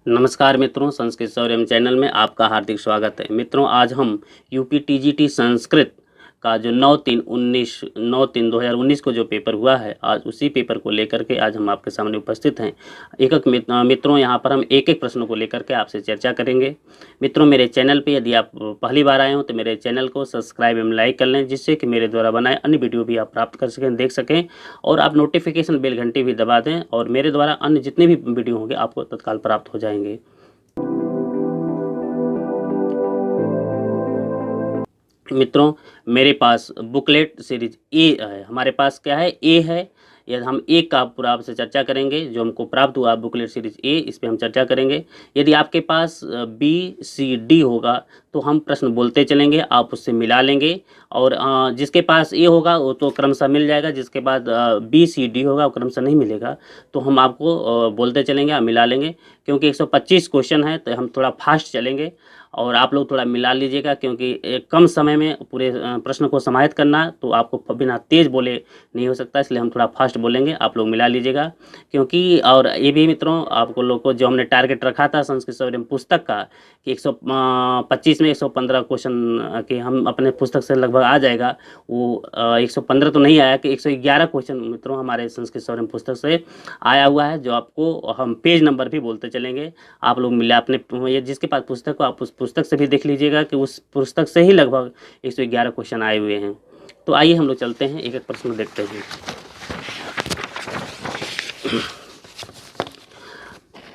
नमस्कार मित्रों, संस्कृत शौर्यम चैनल में आपका हार्दिक स्वागत है। मित्रों, आज हम यूपी टीजीटी संस्कृत का जो 9/3/2019 को जो पेपर हुआ है, आज उसी पेपर को लेकर के आज हम आपके सामने उपस्थित हैं। मित्रों, यहाँ पर हम एक एक प्रश्नों को लेकर के आपसे चर्चा करेंगे। मित्रों, मेरे चैनल पे यदि आप पहली बार आए हो तो मेरे चैनल को सब्सक्राइब एवं लाइक कर लें, जिससे कि मेरे द्वारा बनाए अन्य वीडियो भी आप प्राप्त कर सकें, देख सकें। और आप नोटिफिकेशन बेल घंटी भी दबा दें और मेरे द्वारा अन्य जितने भी वीडियो होंगे आपको तत्काल प्राप्त हो जाएंगे। मित्रों, मेरे पास बुकलेट सीरीज ए है। हमारे पास क्या है? ए है। यदि हम ए का पूरा आपसे चर्चा करेंगे, जो हमको प्राप्त हुआ बुकलेट सीरीज ए, इस पे हम चर्चा करेंगे। यदि आपके पास बी सी डी होगा तो हम प्रश्न बोलते चलेंगे, आप उससे मिला लेंगे। और जिसके पास ए होगा वो तो क्रमशः मिल जाएगा, जिसके बाद बी सी डी होगा वो क्रमशः नहीं मिलेगा। तो हम आपको बोलते चलेंगे, आप मिला लेंगे। क्योंकि 125 क्वेश्चन है तो हम थोड़ा फास्ट चलेंगे और आप लोग थोड़ा मिला लीजिएगा, क्योंकि कम समय में पूरे प्रश्न को समाहित करना है, तो आपको बिना तेज़ बोले नहीं हो सकता, इसलिए हम थोड़ा फास्ट बोलेंगे, आप लोग मिला लीजिएगा। क्योंकि और ये भी मित्रों, आपको लोग को जो हमने टारगेट रखा था संस्कृत शौर्यम पुस्तक का कि 125 में 115 क्वेश्चन कि हम अपने पुस्तक से लगभग आ जाएगा, वो 115 तो नहीं आया कि 111 क्वेश्चन मित्रों हमारे संस्कृत शौर्यम पुस्तक से आया हुआ है, जो आपको हम पेज नंबर भी बोलते चलेंगे। आप लोग मिला अपने जिसके पास पुस्तक हो आप उस पुस्तक से भी देख लीजिएगा कि उस पुस्तक से ही लगभग 111 क्वेश्चन आए हुए हैं। तो आइए हम लोग चलते हैं, एक एक प्रश्न देखते हैं।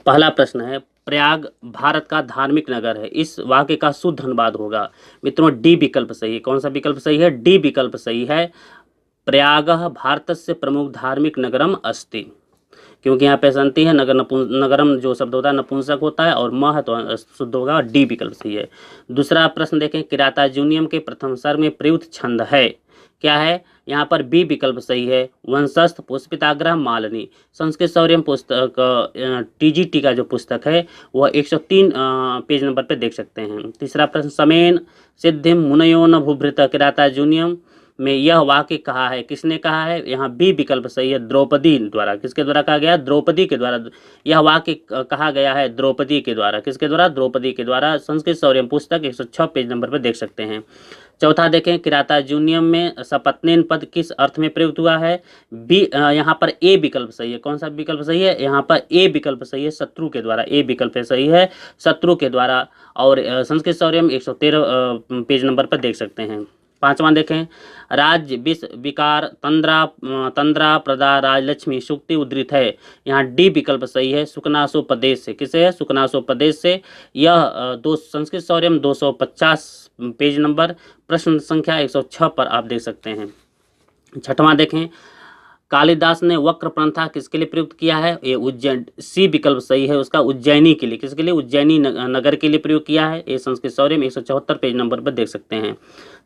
पहला प्रश्न है, प्रयाग भारत का धार्मिक नगर है, इस वाक्य का शुद्ध अनुवाद होगा। मित्रों, डी विकल्प सही है। कौन सा विकल्प सही है? डी विकल्प सही है। प्रयागः भारतस्य प्रमुख धार्मिक नगरम अस्ति। क्योंकि यहाँ पे संति है, नगरम जो शब्द होता है नपुंसक होता है, और मह तो शुद्ध होगा, और डी विकल्प सही है। दूसरा प्रश्न देखें, किराता जूनियम के प्रथम सर्ग में प्रयुक्त छंद है, क्या है? यहाँ पर बी विकल्प सही है, वंशस्थ पुष्पिताग्रह मालिनी। संस्कृत शौर्यम पुस्तक टीजीटी का जो पुस्तक है वह 103 पेज नंबर पर देख सकते हैं। तीसरा प्रश्न, समेन सिद्धिम मुनयो न भूभृत किराता जूनियम में यह वाक्य कहा है, किसने कहा है? यहाँ बी विकल्प सही है, द्रौपदी द्वारा। किसके द्वारा कहा गया? द्रौपदी के द्वारा। यह वाक्य कहा गया है द्रौपदी के द्वारा। किसके द्वारा? द्रौपदी के द्वारा। संस्कृत शौर्यम पुस्तक 106 पेज नंबर पर देख सकते हैं। चौथा देखें, किराता जूनियम में सपत्नेन पद किस अर्थ में प्रयुक्त हुआ है? बी यहाँ पर ए विकल्प सही है। कौन सा विकल्प सही है? यहाँ पर ए विकल्प सही है, शत्रु के द्वारा। ए विकल्प सही है, शत्रु के द्वारा। और संस्कृत शौर्यम 113 पेज नंबर पर देख सकते हैं। पांचवां देखें, राज्य विष विकार तंद्रा तंद्रा प्रदा राजलक्ष्मी सूक्ति उद्धृत है, यहाँ डी विकल्प सही है, सुकनासोपदेश से। किसे है? सुकनासोपदेश से। यह संस्कृत शौर्यम 250 पेज नंबर प्रश्न संख्या 106 पर आप देख सकते हैं। छठवां देखें, कालिदास ने वक्र प्रंथा किसके लिए प्रयुक्त किया है? ये उज्जैन, सी विकल्प सही है उसका, उज्जैनी के लिए। किसके लिए? उज्जैनी नगर के लिए प्रयोग किया है। ये संस्कृत शौर्यम 174 पेज नंबर पर देख सकते हैं।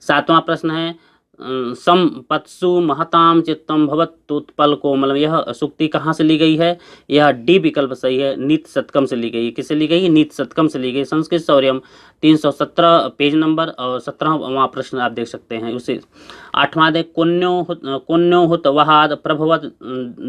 सातवां प्रश्न है, संपत्सु महताम चित्तम भवत्युत्पल कोमलम, यह सूक्ति कहाँ से ली गई है? यह डी विकल्प सही है, नीति शतकम से ली गई है। किससे ली गई है? नीति शतकम से ली गई। संस्कृत शौर्यम 317 पेज नंबर और 17वां प्रश्न आप देख सकते हैं उसे। आठवां देख, कुन्योहुत वहाद प्रभवत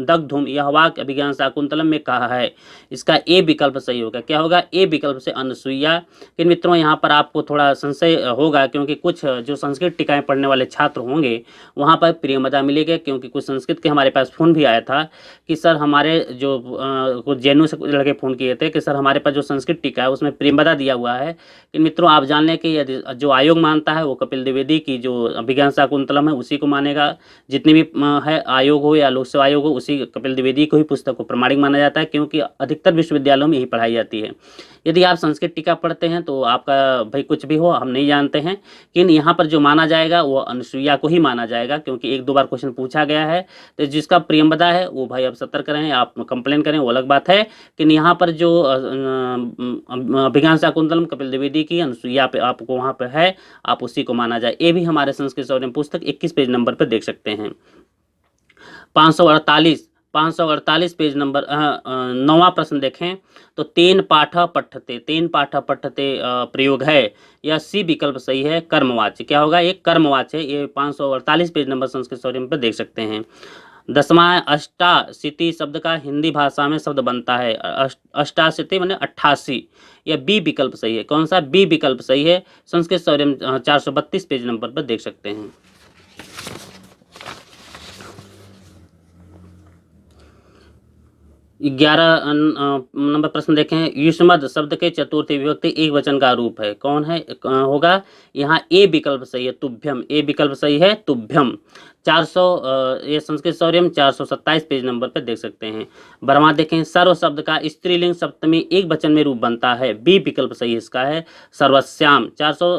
दग्धुम, यह वाक्य अभिज्ञान शाकुंतलम में कहा है, इसका ए विकल्प सही होगा। क्या होगा? ए विकल्प से अनसुईया। लेकिन मित्रों, यहाँ पर आपको थोड़ा संशय होगा, क्योंकि कुछ जो संस्कृत टीकाएं पढ़ने वाले छात्र होंगे वहाँ पर प्रियमदा मिलेगा, क्योंकि कुछ संस्कृत के हमारे पास फ़ोन भी आया था कि सर हमारे जो कुछ जैनों से कुछ लड़के फ़ोन किए थे कि सर हमारे पास जो संस्कृत टीका है उसमें प्रियमदा दिया हुआ है। कि मित्रों, आप जान लें कि यदि जो आयोग मानता है वो कपिल द्विवेदी की जो अभिज्ञान शाकुंतलम है उसी को मानेगा। जितनी भी है आयोग हो या लोक सेवा आयोग हो, उसी कपिल द्विवेदी को ही पुस्तक को प्रमाणिक माना जाता है, क्योंकि अधिकतर विश्वविद्यालयों में यही पढ़ाई जाती है। यदि आप संस्कृत टीका पढ़ते हैं तो आपका भाई कुछ भी हो, हम नहीं जानते हैं, लेकिन यहाँ पर जो माना जाएगा वो अनुसुईया को ही माना जाएगा, क्योंकि एक दो बार क्वेश्चन पूछा गया है। तो जिसका प्रियम्बदा है वो भाई अब सतर्क रहें, आप कंप्लेन करें वो अलग बात है, लेकिन यहाँ पर जो अभिज्ञान शाकुंतलम कपिल द्विवेदी की अनुसुईया पे आपको वहाँ पे है, आप उसी को माना जाए। ये भी हमारे संस्कृत शौर्यम पुस्तक 21 पेज नंबर पर देख सकते हैं। 548 पेज नंबर 9वां प्रश्न देखें तो तेन पाठ पठते प्रयोग है, यह सी विकल्प सही है, कर्मवाच्य। क्या होगा? ये कर्मवाच्य है। ये 548 पेज नंबर संस्कृत शौर्यम पर देख सकते हैं। 10वां अष्टाशीति शब्द का हिंदी भाषा में शब्द बनता है। अष्टाशीति माने 88। यह बी विकल्प सही है। कौन सा? बी विकल्प सही है। संस्कृत शौर्य 432 पेज नंबर पर देख सकते हैं। 11 नंबर प्रश्न देखें। युष्मद शब्द के चतुर्थी विभक्ति एक वचन का रूप है। कौन है होगा? यहाँ ए विकल्प सही है, तुभ्यम। ए विकल्प सही है, तुभ्यम। 400 ये संस्कृत शौर्यम 427 पेज नंबर पर देख सकते हैं। 12वां देखें। सर्व शब्द का स्त्रीलिंग सप्तमी एक वचन में रूप बनता है। बी विकल्प सही इसका है, सर्वस्याम। 400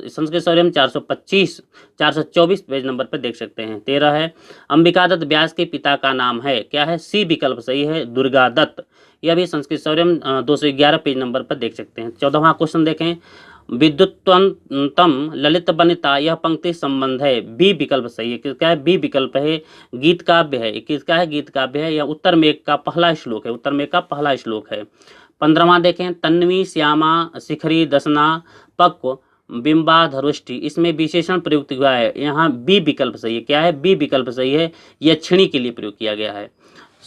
संस्कृत शौर्यम 425 424 पेज नंबर पर देख सकते हैं। 13 है। अंबिकादत्त व्यास के पिता का नाम है। क्या है? सी विकल्प सही है, दुर्गादत्त। यह भी संस्कृत शौर्यम 211 पेज नंबर पर देख सकते हैं। 14वां क्वेश्चन देखें। विद्युत्वंतम ललित बनिता यह पंक्ति संबंध है। बी विकल्प सही है। किसका है? बी विकल्प है, गीत काव्य है। किसका है? गीत काव्य है। यह उत्तर मेघ का पहला श्लोक है। उत्तर मेघ का पहला श्लोक है। 15वां देखें। तन्वी श्यामा शिखरी दसना पक्व बिंबाधरुष्टि, इसमें विशेषण प्रयुक्त हुआ है। यहाँ बी विकल्प सही है। क्या है? बी विकल्प सही है। यह क्षणी के लिए प्रयोग किया गया है।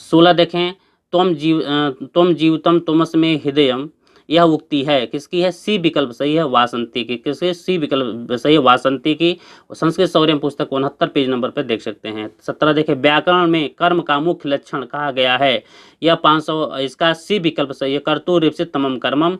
16 देखें। त्वम जीवतम तुमस्मे हृदयम यह उक्ति है। किसकी है? सी विकल्प सही है, वासंती की। किसके? सी विकल्प सही है, वासंती की। संस्कृत शौर्य पुस्तक 69 पेज नंबर पर देख सकते हैं। 17 देखें। व्याकरण में कर्म का मुख्य लक्षण कहा गया है। यह 500 इसका सी विकल्प सही है, कर्तुरीप्सित तमम कर्मम।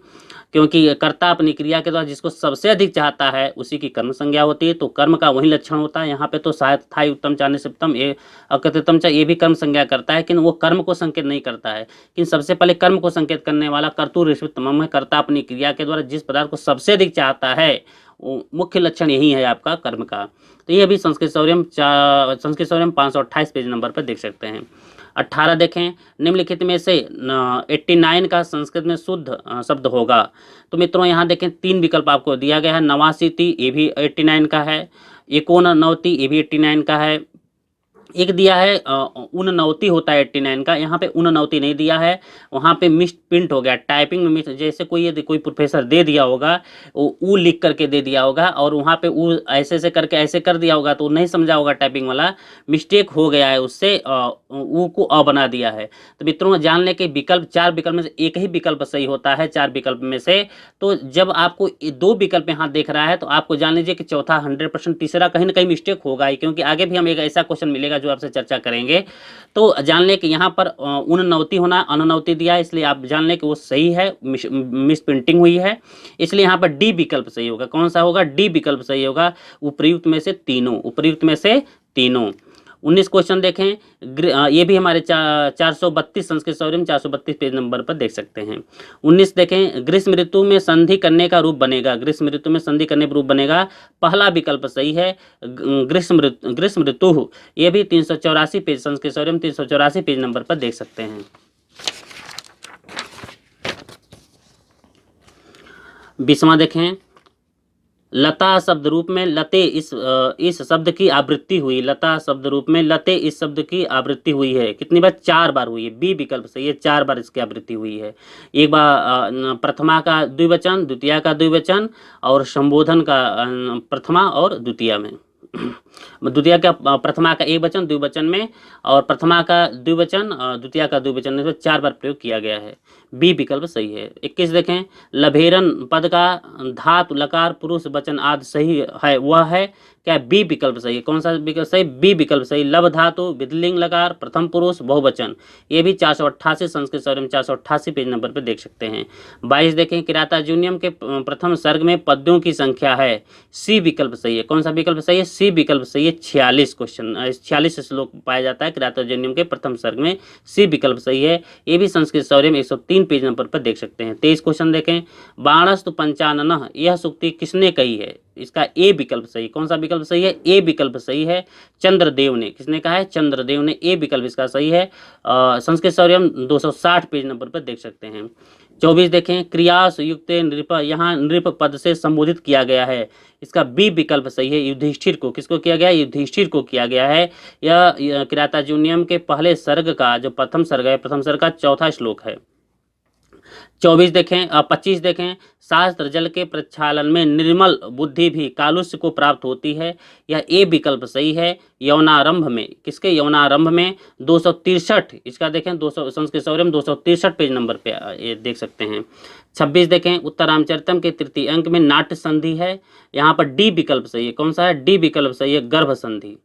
क्योंकि कर्ता अपनी क्रिया के द्वारा जिसको सबसे अधिक चाहता है उसी की कर्म संज्ञा होती है, तो कर्म का वही लक्षण होता है। यहाँ पे तो शायद था उत्तम चाने उत्तम ये अकथितम चा ये भी कर्म संज्ञा करता है, लेकिन वो कर्म को संकेत नहीं करता है। लेकिन सबसे पहले कर्म को संकेत करने वाला कर्तुरीप्सित तमम है। कर्ता अपनी क्रिया के द्वारा जिस पदार्थ को सबसे अधिक चाहता है मुख्य लक्षण यही है आपका कर्म का। तो ये भी संस्कृत शौर्यम 528 पेज नंबर पर देख सकते हैं। 18 देखें। निम्नलिखित में से 89 का संस्कृत में शुद्ध शब्द होगा। तो मित्रों यहाँ देखें 3 विकल्प आपको दिया गया है। नवाशीति ये भी 89 का है, 89 ये भी 89 का है। एक दिया है 89 होता है 89 का, यहाँ पे 89 नहीं दिया है। वहाँ पे मिस प्रिंट हो गया, टाइपिंग में जैसे कोई प्रोफेसर दे दिया होगा वो लिख करके दे दिया होगा, और वहाँ पे वो ऐसे से करके ऐसे कर दिया होगा तो नहीं समझा होगा, टाइपिंग वाला मिस्टेक हो गया है, उससे वो को अ बना दिया है। तो मित्रों जान लें कि विकल्प 4 विकल्प में से एक ही विकल्प सही होता है 4 विकल्प में से। तो जब आपको 2 विकल्प यहाँ देख रहा है तो आपको जान लीजिए कि चौथा 100%, तीसरा कहीं ना कहीं मिस्टेक होगा ही, क्योंकि आगे भी हम एक ऐसा क्वेश्चन मिलेगा जो आपसे चर्चा करेंगे। तो जान लें कि यहाँ पर 89 होना, 89 दिया है, इसलिए आप जान लें कि वो सही है, मिस प्रिंटिंग हुई है, इसलिए यहाँ पर डी विकल्प सही होगा। कौन सा होगा? डी विकल्प सही होगा, उपयुक्त में से तीनों, उपयुक्त में से तीनों। 19 क्वेश्चन देखें। ये भी हमारे 432 संस्कृत शौर्य में 432 पेज नंबर पर देख सकते हैं। 19 देखें। ग्रीष्म ऋतु में संधि करने का रूप बनेगा। ग्रीष्म ऋतु में संधि करने का रूप बनेगा, पहला विकल्प सही है, ग्रीष्म ऋतु। ये भी 384 पेज संस्कृत शौर्य में 384 पेज नंबर पर देख सकते हैं। 20वां देखें। लता शब्द रूप में लते इस शब्द की आवृत्ति हुई। लता शब्द रूप में लते इस शब्द की आवृत्ति हुई है। कितनी बार? 4 बार हुई है। बी विकल्प सही है, 4 बार इसकी आवृत्ति हुई है। एक बार प्रथमा का द्विवचन, द्वितीया का द्विवचन, और संबोधन का प्रथमा और द्वितीया में। द्वितीया का प्रथमा का एक वचन द्विवचन में, और प्रथमा का द्विवचन द्वितीया का द्विवचन में 4 बार प्रयोग किया गया है। बी विकल्प सही है। 21 देखें। लभेरन पद का धातु लकार पुरुष वचन आदि सही है, वह है क्या? बी विकल्प सही है। कौन सा विकल्प सही? बी विकल्प सही। लभ धातु विधिलिंग लकार प्रथम पुरुष बहुवचन, ये भी 488 संस्कृत शौर्य में 488 पेज नंबर पर देख सकते हैं। 22 देखें। किराता जूनियम के प्रथम सर्ग में पद्यों की संख्या है। सी विकल्प सही है। कौन सा विकल्प सही है? सी विकल्प सही है। 46 क्वेश्चन 46 श्लोक पाया जाता है किराता जूनियम के प्रथम सर्ग में। सी विकल्प सही है। ये भी संस्कृत शौर्य में 103 पेज नंबर पर देख सकते हैं। 23 क्वेश्चन देखें। बाणस्तु पंचानन यह सूक्ति किसने कही है? इसका ए विकल्प सही। कौन सा विकल्प सही है? ए विकल्प सही है, चंद्रदेव ने। किसने कहा है? चंद्रदेव ने। ए विकल्प इसका सही है। संस्कृत शौर्य 260 पेज नंबर पर देख सकते हैं। 24 देखें। क्रियास युक्त नृप, यहाँ नृप पद से संबोधित किया गया है। इसका बी विकल्प सही है, युधिष्ठिर को। किसको किया गया? युधिष्ठिर को किया गया है। यह किराता जूनियम के पहले सर्ग का जो प्रथम सर्ग है, प्रथम सर्ग का चौथा श्लोक है। 24 देखें 25 देखें, शास्त्र जल के प्रक्षालन में निर्मल बुद्धि भी कालुष्य को प्राप्त होती है। यह ए विकल्प सही है। यौनारंभ में, किसके यौनारंभ में 263, इसका देखें 200 संस्कृत सौर्य में 263 पेज नंबर पे ये देख सकते हैं। 26 देखें, उत्तरामचरितम के तृतीय अंक में नाट्य संधि है। यहाँ पर डी विकल्प सही है। कौन सा है? डी विकल्प सही है, गर्भ संधि।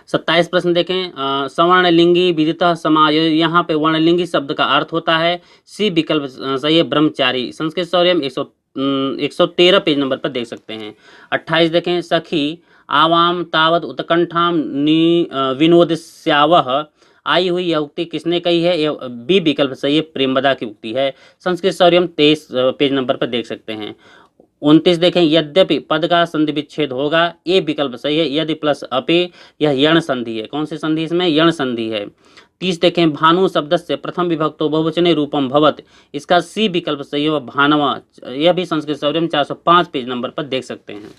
27 प्रश्न देखें, सवर्णलिंगी विदितः समायो, यहाँ पे वर्णलिंगी शब्द का अर्थ होता है। सी विकल्प सही है, ब्रह्मचारी। संस्कृत सौर्य में 113 पेज नंबर पर देख सकते हैं। 28 देखें, सखी आवाम तावत उत्कंठाम विनोदस्यावह, आई हुई यह उक्ति किसने कही है? यह बी विकल्प सही है, प्रेमदा की उक्ति है। संस्कृत सौर्य में 23 पेज नंबर पर देख सकते हैं। 29 देखें, यद्यपि पद का संधि विच्छेद होगा, ए विकल्प सही है, यदि प्लस अपे, यह यण संधि है। कौन सी संधि? इसमें यण संधि है। 30 देखें, भानु शब्द से प्रथम विभक्तो बहुवचने रूपम भवत, इसका सी विकल्प सही है, भानवा। यह भी संस्कृत सौर्य में 405 पेज नंबर पर देख सकते हैं।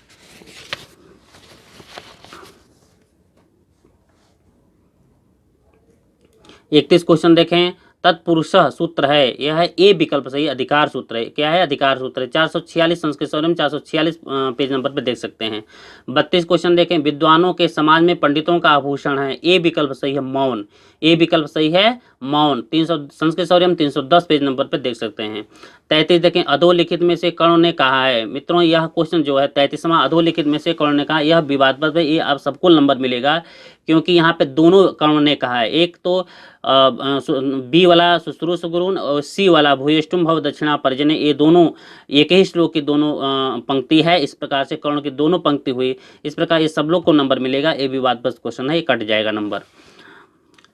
31 क्वेश्चन देखें, तत्पुरुष सूत्र है, यह है ए विकल्प सही, अधिकार सूत्र है। क्या है? अधिकार सूत्र है। 446 संस्कृत सौर्य में 446 पेज नंबर पर देख सकते हैं। 32 क्वेश्चन देखें, विद्वानों के समाज में पंडितों का आभूषण है, ए विकल्प सही है, मौन। ए विकल्प सही है, मौन। 300 संस्कृत सौर्य में 310 पेज नंबर पर देख सकते हैं। 33 देखें, अधोलिखित में से कर्ण ने कहा है। मित्रों, यह क्वेश्चन जो है 33वां, अधोलिखित में से कर्ण ने कहा, यह विवादास्पद है, ये आप सबको नंबर मिलेगा, क्योंकि यहाँ पे दोनों कर्ण ने कहा है। एक तो बी वाला शुश्रूष गुरुन और सी वाला भूयिष्ठुम भव दक्षिणा पर्जन्य, ये दोनों एक ही श्लोक की दोनों पंक्ति है। इस प्रकार से कर्ण की दोनों पंक्ति हुई। इस प्रकार ये सब लोग को नंबर मिलेगा। ये विवादास्पद क्वेश्चन है, ये कट जाएगा नंबर।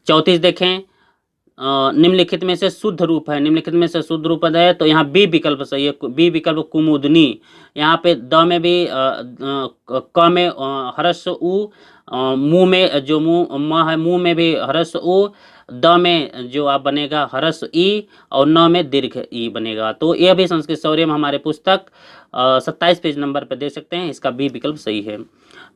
34 देखें, निम्नलिखित में से शुद्ध रूप है। निम्नलिखित में से शुद्ध रूप है तो यहाँ बी विकल्प सही है, बी विकल्प कुमुदनी। यहाँ पे द में भी क में हर्ष उ, मुंह में जो मुंह म है, मुंह में भी हर्ष उ, द में जो आप बनेगा हर्ष ई, और न में दीर्घ ई बनेगा। तो यह भी संस्कृत सौर्य में हमारे पुस्तक 27 पेज नंबर पर देख सकते हैं। इसका बी विकल्प सही है।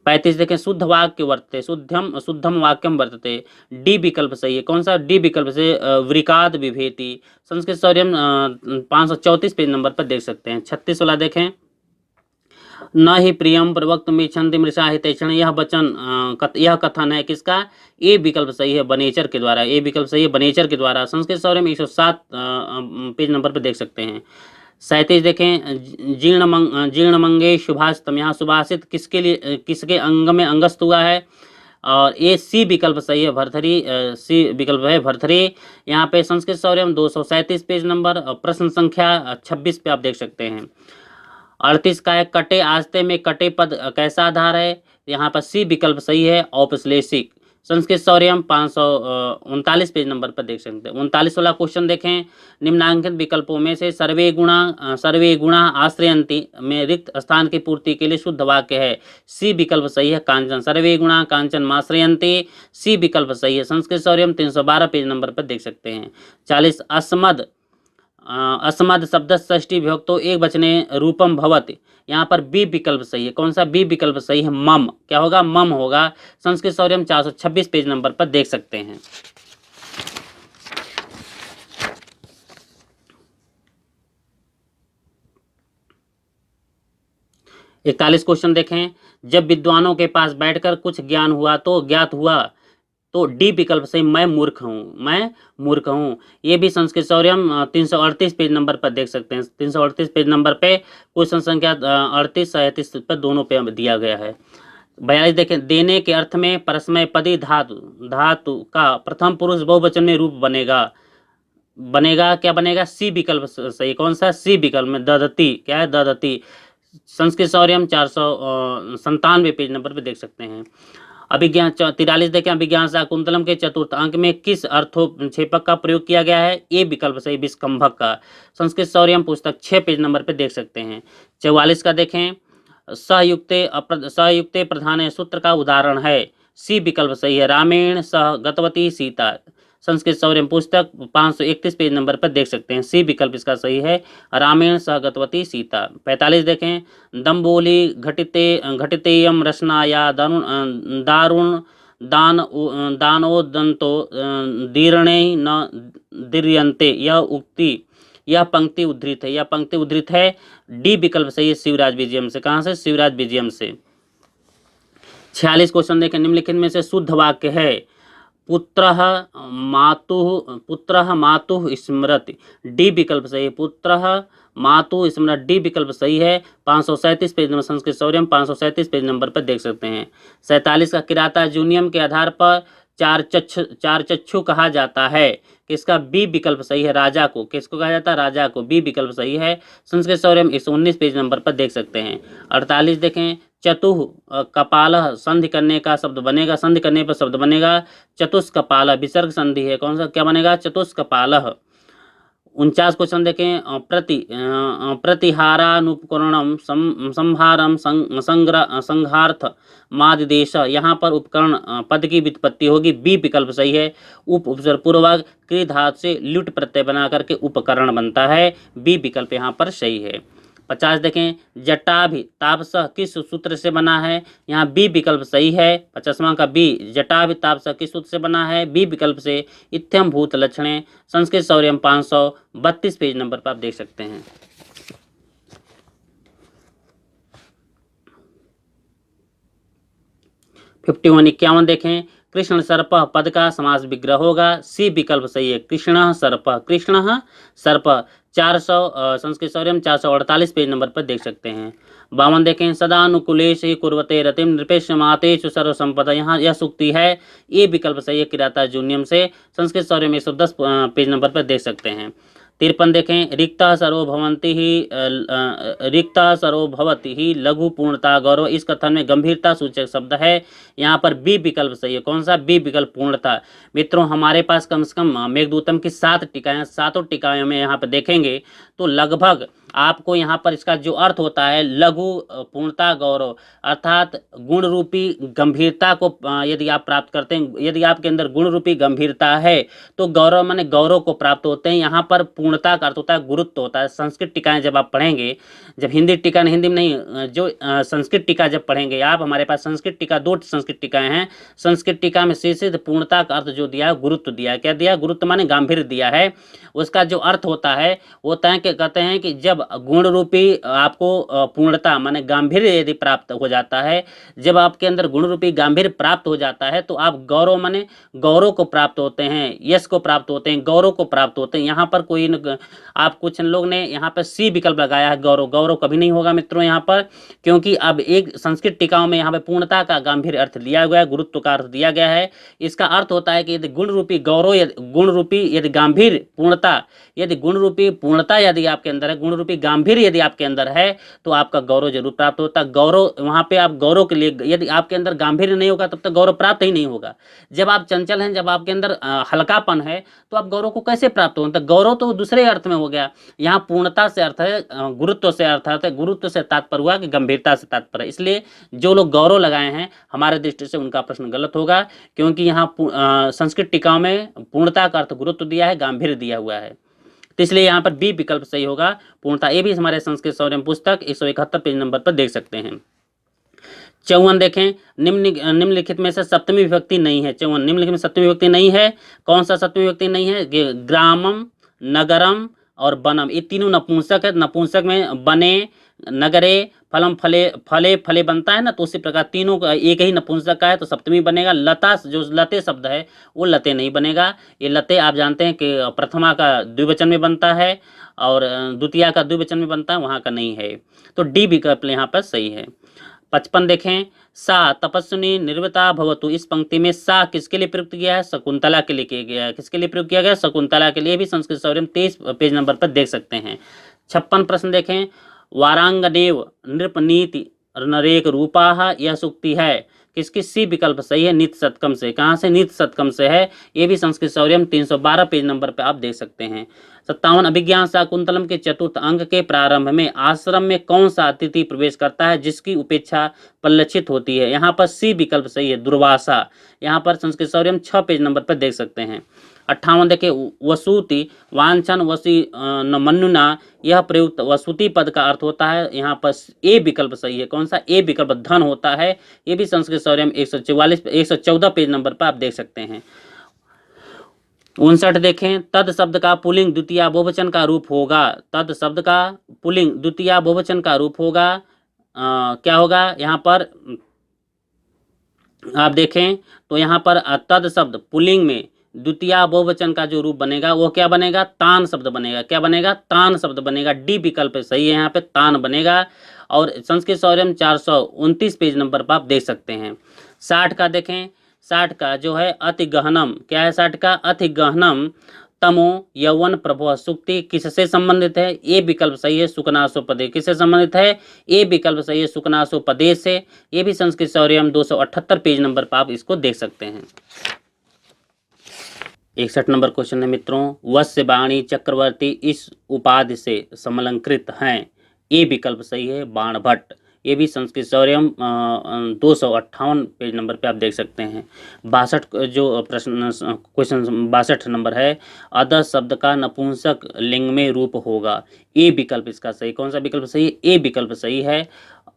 35 देखें, शुद्ध वाक्य वर्तते, शुद्धम वाक्यम वर्तते, डी विकल्प सही है। कौन सा? डी विकल्प से वृकाद विभेति। संस्कृत सौर्य में 534 पेज नंबर पर देख सकते हैं। 36 वाला देखें, न ही प्रियम प्रवक्तुम इच्छन्ति मृषा हितैषण, यह वचन यह कथन है किसका? ए विकल्प सही है, बनेचर के द्वारा। ए विकल्प सही है, बनेचर के द्वारा। संस्कृत सौर्य में 107 पेज नंबर पर देख सकते हैं। 37 देखें, जीर्णमंगे शुभास्तम, यहाँ सुभाषित किसके लिए, किसके अंग में अंगस्त हुआ है? और ये सी विकल्प सही है, भरथरी। सी विकल्प है, भरथरी। यहाँ पे संस्कृत सौर्य में 237 पेज नंबर, प्रश्न संख्या 26 पे आप देख सकते हैं। 38 का है, कटे आस्ते में कटे पद कैसा आधार है? यहाँ पर सी विकल्प सही है, औपश्लेषिक। संस्कृत सौर्य में 539 पेज नंबर पर देख सकते हैं। 39 वाला क्वेश्चन देखें, निम्नांकित विकल्पों में से सर्वे गुणा आश्रयंती में रिक्त स्थान की पूर्ति के लिए शुद्ध वाक्य है। सी विकल्प सही है, कांचन। सर्वे गुणा कांचन माश्रयंती, सी विकल्प सही है। संस्कृत सौर्य में 312 पेज नंबर पर देख सकते हैं। 40 अस्मद शब्द षष्ठी विभक्तो एक वचने रूपम भवति, यहाँ पर बी विकल्प सही है। कौन सा? बी विकल्प सही है, मम। क्या होगा? मम होगा। संस्कृत सौर्य में 426 पेज नंबर पर देख सकते हैं। इकतालीस क्वेश्चन देखें, जब विद्वानों के पास बैठकर कुछ ज्ञान हुआ तो ज्ञात हुआ, तो डी विकल्प से मैं मूर्ख हूँ, मैं मूर्ख हूँ। ये भी संस्कृत सौर्य 338 पेज नंबर पर देख सकते हैं। 338 पेज नंबर पे क्वेश्चन संख्या 38 37 पर दोनों पे दिया गया है। 42 देखें, देने के अर्थ में परस्मय पदी धातु का प्रथम पुरुष बहुवचन में रूप बनेगा क्या बनेगा? सी विकल्प सही। कौन सा? सी विकल्प में ददती। क्या है? ददती। संस्कृत सौर्य 497 पेज नंबर पे देख सकते हैं। अभिज्ञान 43 देखें, अभिज्ञान शाकुंतलम के चतुर्थ अंक में किस अर्थोक्षेपक का प्रयोग किया गया है? ए विकल्प सही, विस्कंभक का। संस्कृत सौर्य पुस्तक 6 पेज नंबर पर देख सकते हैं। 44 का देखें, सहयुक्ते प्रधान सूत्र का उदाहरण है। सी विकल्प सही है, रामेण सह गतवती सीता। संस्कृत सौर्य पुस्तक 531 पेज नंबर पर देख सकते हैं। सी विकल्प इसका सही है, रामेण सह गतवती सीता। 45 देखें, दम्बोली घटितेयम रचना या दारुण दानोदंतो दीर्णे न दीर्यन्ते, यह पंक्ति उद्धृत है, यह पंक्ति उद्धृत है। डी विकल्प सही है शिवराज विजयम से। कहाँ से? शिवराज विजयम से। 46 क्वेश्चन देखें, निम्नलिखित में से शुद्ध वाक्य है। पुत्रः मातुः स्मृति, डी विकल्प सही है। पुत्रः मातुः स्मृति, डी विकल्प सही है। 537 page number, Sanskrit Shauryam 537 page number पर देख सकते हैं। 47 का किराता जूनियम के आधार पर चार चक्षु कहा जाता है, किसका? बी विकल्प सही है, राजा को। किसको कहा जाता है? राजा को। बी विकल्प सही है। संस्कृत शौर्यम 119 पेज नंबर पर देख सकते हैं। 48 देखें, चतुः कपालः संधि करने का शब्द बनेगा, संधि करने पर शब्द बनेगा चतुष्कपालः, विसर्ग संधि है, कौन सा क्या बनेगा? चतुष्कपालः। 49 क्वेश्चन देखें, प्रतिहारानुपकरणम संहारम संघार्थ मादिदेश, यहाँ पर उपकरण पद की व्युत्पत्ति होगी, बी विकल्प सही है। उपसर्ग पूर्वक क्री धातु से लुट प्रत्यय बना करके उपकरण बनता है, बी विकल्प यहाँ पर सही है। 50 देखें, जटाभि तापसः किस सूत्र से बना है? यहाँ बी विकल्प सही है। 50वां का बी, जटाभि तापसः किस सूत्र से बना है? बी विकल्प से, इत्थम भूत लक्षणे, संस्कृत शौर्यम 532 पेज नंबर पर आप देख सकते हैं। 51 देखें, कृष्ण सर्प पद का समास विग्रह होगा, सी विकल्प सही है। कृष्ण सर्प, कृष्ण सर्प। 400 संस्कृत शौर्यम 448 पेज नंबर पर देख सकते हैं। 52 देखें, सदानुकूलेश ही कुर्वते रतिम नृपेशमातेषु सर्वसंपदा, यहाँ यह सूक्ति है, ए विकल्प सही है किराता जूनियम से। संस्कृत शौर्यम 110 पेज नंबर पर देख सकते हैं। 53 देखें, रिक्ता सर्वो भवति ही लघु पूर्णता गौरव, इस कथन में गंभीरता सूचक शब्द है, यहाँ पर बी विकल्प सही है। कौन सा? बी विकल्प, पूर्णता। मित्रों, हमारे पास कम से कम मेघदूतम की 7 टीकाएं, सातों टीकाओं में यहाँ पर देखेंगे तो लगभग आपको यहाँ पर इसका जो अर्थ होता है लघु पूर्णता गौरव, अर्थात गुण रूपी गंभीरता को यदि आप प्राप्त करते हैं, यदि आपके अंदर गुण रूपी गंभीरता है तो गौरव माने गौरव को प्राप्त होते हैं। यहाँ पर पूर्णता का अर्थ होता है गुरुत्व होता है। संस्कृत टीकाएं जब आप पढ़ेंगे, जब हिंदी टीका हिंदी में नहीं, जो संस्कृत टीका जब पढ़ेंगे आप, हमारे पास संस्कृत टीका 2 संस्कृत टीकाएं हैं। संस्कृत टीका में सीधे पूर्णता का अर्थ जो दिया है गुरुत्व दिया है। क्या दिया? गुरुत्व माने गांभीर्य दिया है। उसका जो अर्थ होता है कि कहते हैं कि जब गुण रूपी आपको पूर्णता माने गांभीर्य यदि प्राप्त हो जाता है, जब आपके अंदर गुण रूपी गांभीर्य प्राप्त हो जाता है तो आप गौरव माने गौरव को प्राप्त होते हैं, यश को प्राप्त होते हैं, गौरव को प्राप्त होते हैं। यहाँ पर कोई आप कुछ लोग ने यहाँ पर सी विकल्प लगाया है, गौरव। गौरव कभी नहीं होगा मित्रों यहाँ पर, क्योंकि अब एक संस्कृत टीकाओं में यहाँ पर पूर्णता का गांभीर्य अर्थ दिया गया है, गुरुत्व का अर्थ दिया गया है। इसका अर्थ होता है कि यदि गुण रूपी गौरव, गुण रूपी यदि गांभीर्य पूर्णता, यदि गुण रूपी पूर्णता यदि आपके अंदर है, गुण रूपी गांभीर्य यदि आपके अंदर है तो आपका गौरव जरूर प्राप्त होता है। गौरव वहां पे आप गौरव के लिए, यदि आपके अंदर गांभीर्य नहीं होगा तब तक गौरव प्राप्त ही नहीं होगा। जब आप चंचल हैं, जब आपके अंदर हल्कापन है तो आप गौरव को कैसे प्राप्त होगा? तो गौरव तो दूसरे अर्थ में हो गया। यहाँ पूर्णता से अर्थ है गुरुत्व से अर्थ है, गुरुत्व से तात्पर्य हुआ कि गंभीरता से तात्पर्य। इसलिए जो लोग गौरव लगाए हैं हमारे दृष्टि से उनका प्रश्न गलत होगा, क्योंकि यहाँ संस्कृत टीकाओं में पूर्णता का अर्थ गुरुत्व दिया है, गांभीर्य दिया हुआ है, तो इसलिए यहाँ पर बी विकल्प सही होगा, पूर्णता। ये भी हमारे संस्कृत शौर्यम पुस्तक 171 पेज नंबर पर देख सकते हैं। 54 देखें, निम्नलिखित में से सप्तमी विभक्ति नहीं है। 54 निम्नलिखित में सप्तमी विभक्ति नहीं है। कौन सा सप्तमी विभक्ति नहीं है? ग्रामम, नगरम और बनम, ये तीनों नपुंसक है। नपुंसक में बने, नगरे, फलम, फले फले फले बनता है ना, तो उसी प्रकार तीनों का एक ही नपुंसक का है तो सप्तमी बनेगा। लता, जो लते शब्द है वो लते नहीं बनेगा। ये लते आप जानते हैं कि प्रथमा का द्विवचन में बनता है और द्वितीया का द्विवचन में बनता है, वहाँ का नहीं है, तो डी विकल्प यहाँ पर सही है। 55 देखें, सा तपस्विनी निर्वृता भवतु, इस पंक्ति में सा किसके लिए प्रयुक्त किया है? शकुंतला के लिए किया गया है। किसके लिए प्रयुक्त किया गया? शकुंतला के लिए। भी संस्कृत शौर्यम 23 पेज नंबर पर देख सकते हैं। 56 प्रश्न देखें, वारांगनेव नृपनीति नरेक रूपा, यह सूक्ति है किसकी? सी विकल्प सही है, नित शतकम से। कहाँ से? नित शतकम से है। ये भी संस्कृत शौर्यम 312 पेज नंबर पे आप देख सकते हैं। 57 अभिज्ञान शाकुंतलम के चतुर्थ अंक के प्रारंभ में आश्रम में कौन सा अतिथि प्रवेश करता है जिसकी उपेक्षा परिलक्षित होती है? यहाँ पर सी विकल्प सही है, दुर्वासा। यहाँ पर संस्कृत शौर्यम 6 पेज नंबर पर देख सकते हैं। 58 देखिए वसुति वांछन वसी न मन्नुना, यह प्रयुक्त वसुति पद का अर्थ होता है यहाँ पर ए विकल्प सही है। कौन सा? ए विकल्प धन होता है। ये भी संस्कृत शौर्य में 114 पेज नंबर पर आप देख सकते हैं। 59 देखें, तद शब्द का पुल्लिंग द्वितीय बहुवचन का रूप होगा। तद शब्द का पुल्लिंग द्वितीय बहुवचन का रूप होगा। क्या होगा यहाँ पर? आप देखें तो यहाँ पर तद शब्द पुल्लिंग में द्वितीय बहुवचन का जो रूप बनेगा वो क्या बनेगा? तान शब्द बनेगा। क्या बनेगा? तान शब्द बनेगा। डी विकल्प सही है, यहाँ पे तान बनेगा। और संस्कृत शौर्य में 429 पेज नंबर पर आप देख सकते हैं। 60 का देखें, 60 का जो है अति गहनम, क्या है 60 का? अति गहनम तमो यौवन प्रभो सुक्ति किससे संबंधित है? ए विकल्प सही है, सुकनासोपदे। किससे संबंधित है? ए विकल्प सही है, सुकनासोपदे से। ये भी संस्कृत शौर्य में 278 पेज नंबर पर आप इसको देख सकते हैं। 61 नंबर क्वेश्चन है मित्रों, वत्स्य वाणी चक्रवर्ती इस उपाधि से समलंकृत हैं। ए विकल्प सही है, बाणभट्ट। ये भी संस्कृत शौर्यम 258 पेज नंबर पे आप देख सकते हैं। 62 जो प्रश्न क्वेश्चन 62 नंबर है, अध शब्द का नपुंसक लिंग में रूप होगा। ए विकल्प इसका सही। कौन सा विकल्प सही है? ए विकल्प सही है,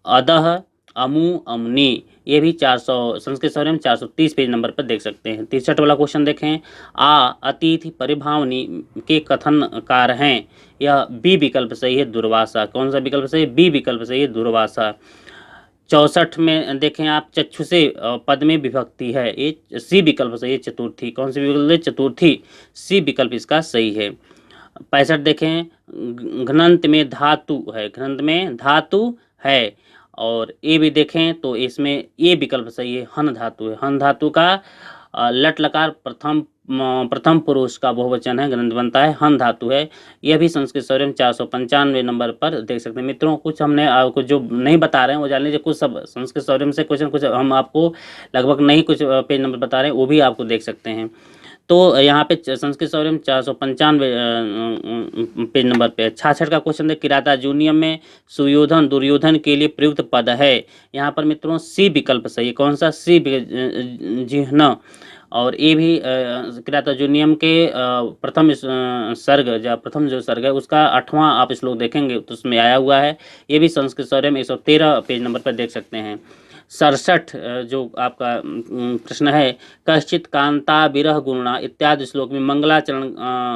अदह अमु अमनी। ये भी 400 संस्कृत शौर्य में 430 पेज नंबर पर देख सकते हैं। 63 वाला क्वेश्चन देखें, आ अतिथि परिभावनी के कथनकार हैं। यह बी विकल्प सही है, दुर्वासा। कौन सा विकल्प सही है? बी विकल्प सही है, दुर्वासा। 64 में देखें आप, चक्षु से पद में विभक्ति है। ये सी विकल्प सही है, चतुर्थी। कौन सी विकल्प है? चतुर्थी। सी विकल्प इसका सही है। 65 देखें, घ्नंत में धातु है। घ्नंत में धातु है। और ए भी देखें तो इसमें ए विकल्प सही है, हन धातु है। हन धातु का लट लकार प्रथम पुरुष का बहुवचन है, ग्रंथ बनता है, हन धातु है। यह भी संस्कृत शौर्य में 495 नंबर पर देख सकते हैं। मित्रों कुछ हमने आपको जो नहीं बता रहे हैं वो जान लीजिए, कुछ सब संस्कृत शौर्य से क्वेश्चन कुछ हम आपको लगभग नहीं कुछ पेज नंबर बता रहे हैं, वो भी आपको देख सकते हैं। तो यहाँ पे संस्कृत शौर्य में 495 पेज नंबर पे 66 का क्वेश्चन है, किराता जूनियम में सुयोधन दुर्योधन के लिए प्रयुक्त पद है। यहाँ पर मित्रों सी विकल्प सही है। कौन सा? सी जिह्न। और ये भी किराता जूनियम के प्रथम सर्ग या प्रथम जो सर्ग है उसका 8वां आप श्लोक देखेंगे तो उसमें आया हुआ है। ये भी संस्कृत शौर्य में 113 पेज नंबर पर देख सकते हैं। 67 जो आपका प्रश्न है, कश्चित कांता विरह गुणा इत्यादि श्लोक में मंगलाचरण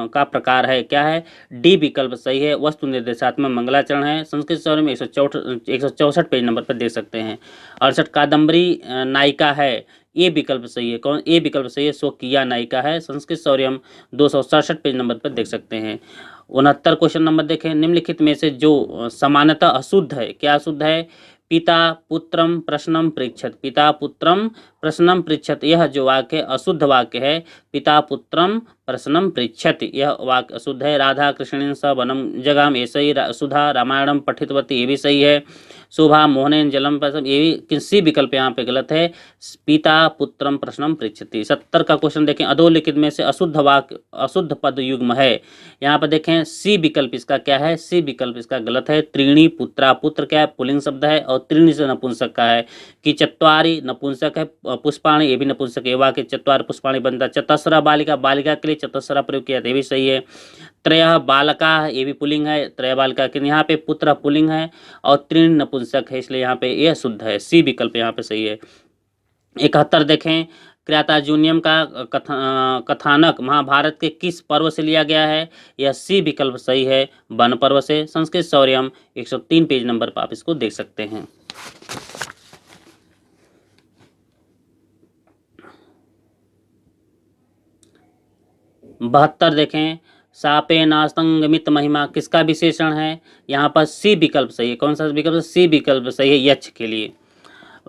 का प्रकार है। क्या है? डी विकल्प सही है, वस्तु निर्देशात्मक मंगलाचरण है। संस्कृत शौर्य में 164 पेज नंबर पर देख सकते हैं। 68 कादम्बरी नायिका है। ए विकल्प सही है। कौन? ए विकल्प सही है, स्वकीय नायिका है। संस्कृत शौर्य 267 पेज नंबर पर देख सकते हैं। 69 क्वेश्चन नंबर देखें, निम्नलिखित में से जो समानतः अशुद्ध है, क्या अशुद्ध है? पिता पुत्रम प्रश्नम पृच्छत। पिता पुत्रम प्रश्नम पृच्छत, यह जो वाक्य अशुद्ध वाक्य है, पिता पुत्रम प्रश्नम पृच्छत, यह वाक्य अशुद्ध है। राधा कृष्णेन स वनम जगाम, ये सही। सुधा रामायणम पठितवती, ये भी सही है। शोभा मोहनेन जलम प्रसम, ये भी किसी विकल्प यहाँ पे गलत है। पिता पुत्रम प्रश्नम पृच्छति। 70 का क्वेश्चन देखें, अधोलिखित में से अशुद्ध वाक्य अशुद्ध पद युग्म है। यहाँ पर देखें सी विकल्प इसका क्या है? सी विकल्प इसका गलत है। त्रीणी पुत्रा, पुत्र क्या है? पुल्लिंग शब्द है। और त्रीणी से नपुंसक का है। कि चत्वारी नपुंसक है, पुष्पाणी ये भी नपुंसक है। वाक्य चत्वार पुष्पाणी बनता। चतस्रा बालिका, बालिका के लिए चतस्रा प्रयोग किया, ये भी सही है। त्रय बालका, ये भी पुल्लिंग है। त्रय बालिका के यहाँ पे पुत्र पुल्लिंग है और त्रीण नपुंसक है, इसलिए यहाँ पे यह शुद्ध है। सी विकल्प यहाँ पे सही है। 71 देखें, क्रियाता जूनियम का कथानक महाभारत के किस पर्व से लिया गया है? यह सी विकल्प सही है, वन पर्व से। संस्कृत शौर्यम 103 पेज नंबर पर आप इसको देख सकते हैं। बहत्तर देखें, सापे नास्तंगमित महिमा किसका विशेषण है? यहाँ पर सी विकल्प सही है। कौन सा विकल्प? सी विकल्प सही है, यक्ष के लिए।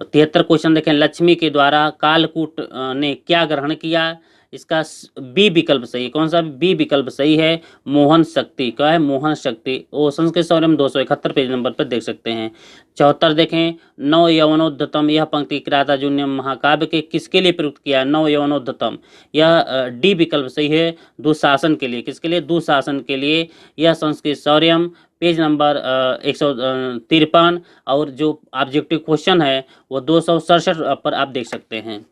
73 क्वेश्चन देखें, लक्ष्मी के द्वारा कालकूट ने क्या ग्रहण किया? इसका बी विकल्प सही है। कौन सा? बी विकल्प सही है, मोहन शक्ति। क्या है? मोहन शक्ति। वो संस्कृत शौर्य में 271 पेज नंबर पर देख सकते हैं। 74 देखें, नव यवनोद्धतम, यह पंक्ति किराता जूनियम महाकाव्य के किसके लिए प्रयुक्त किया? नव यवनोद्धतम, यह डी विकल्प सही है, दुशासन के लिए। किसके लिए? दुशासन के लिए। यह संस्कृत शौर्यम पेज नंबर 153 और जो ऑब्जेक्टिव क्वेश्चन है वो 267 पर आप देख सकते हैं।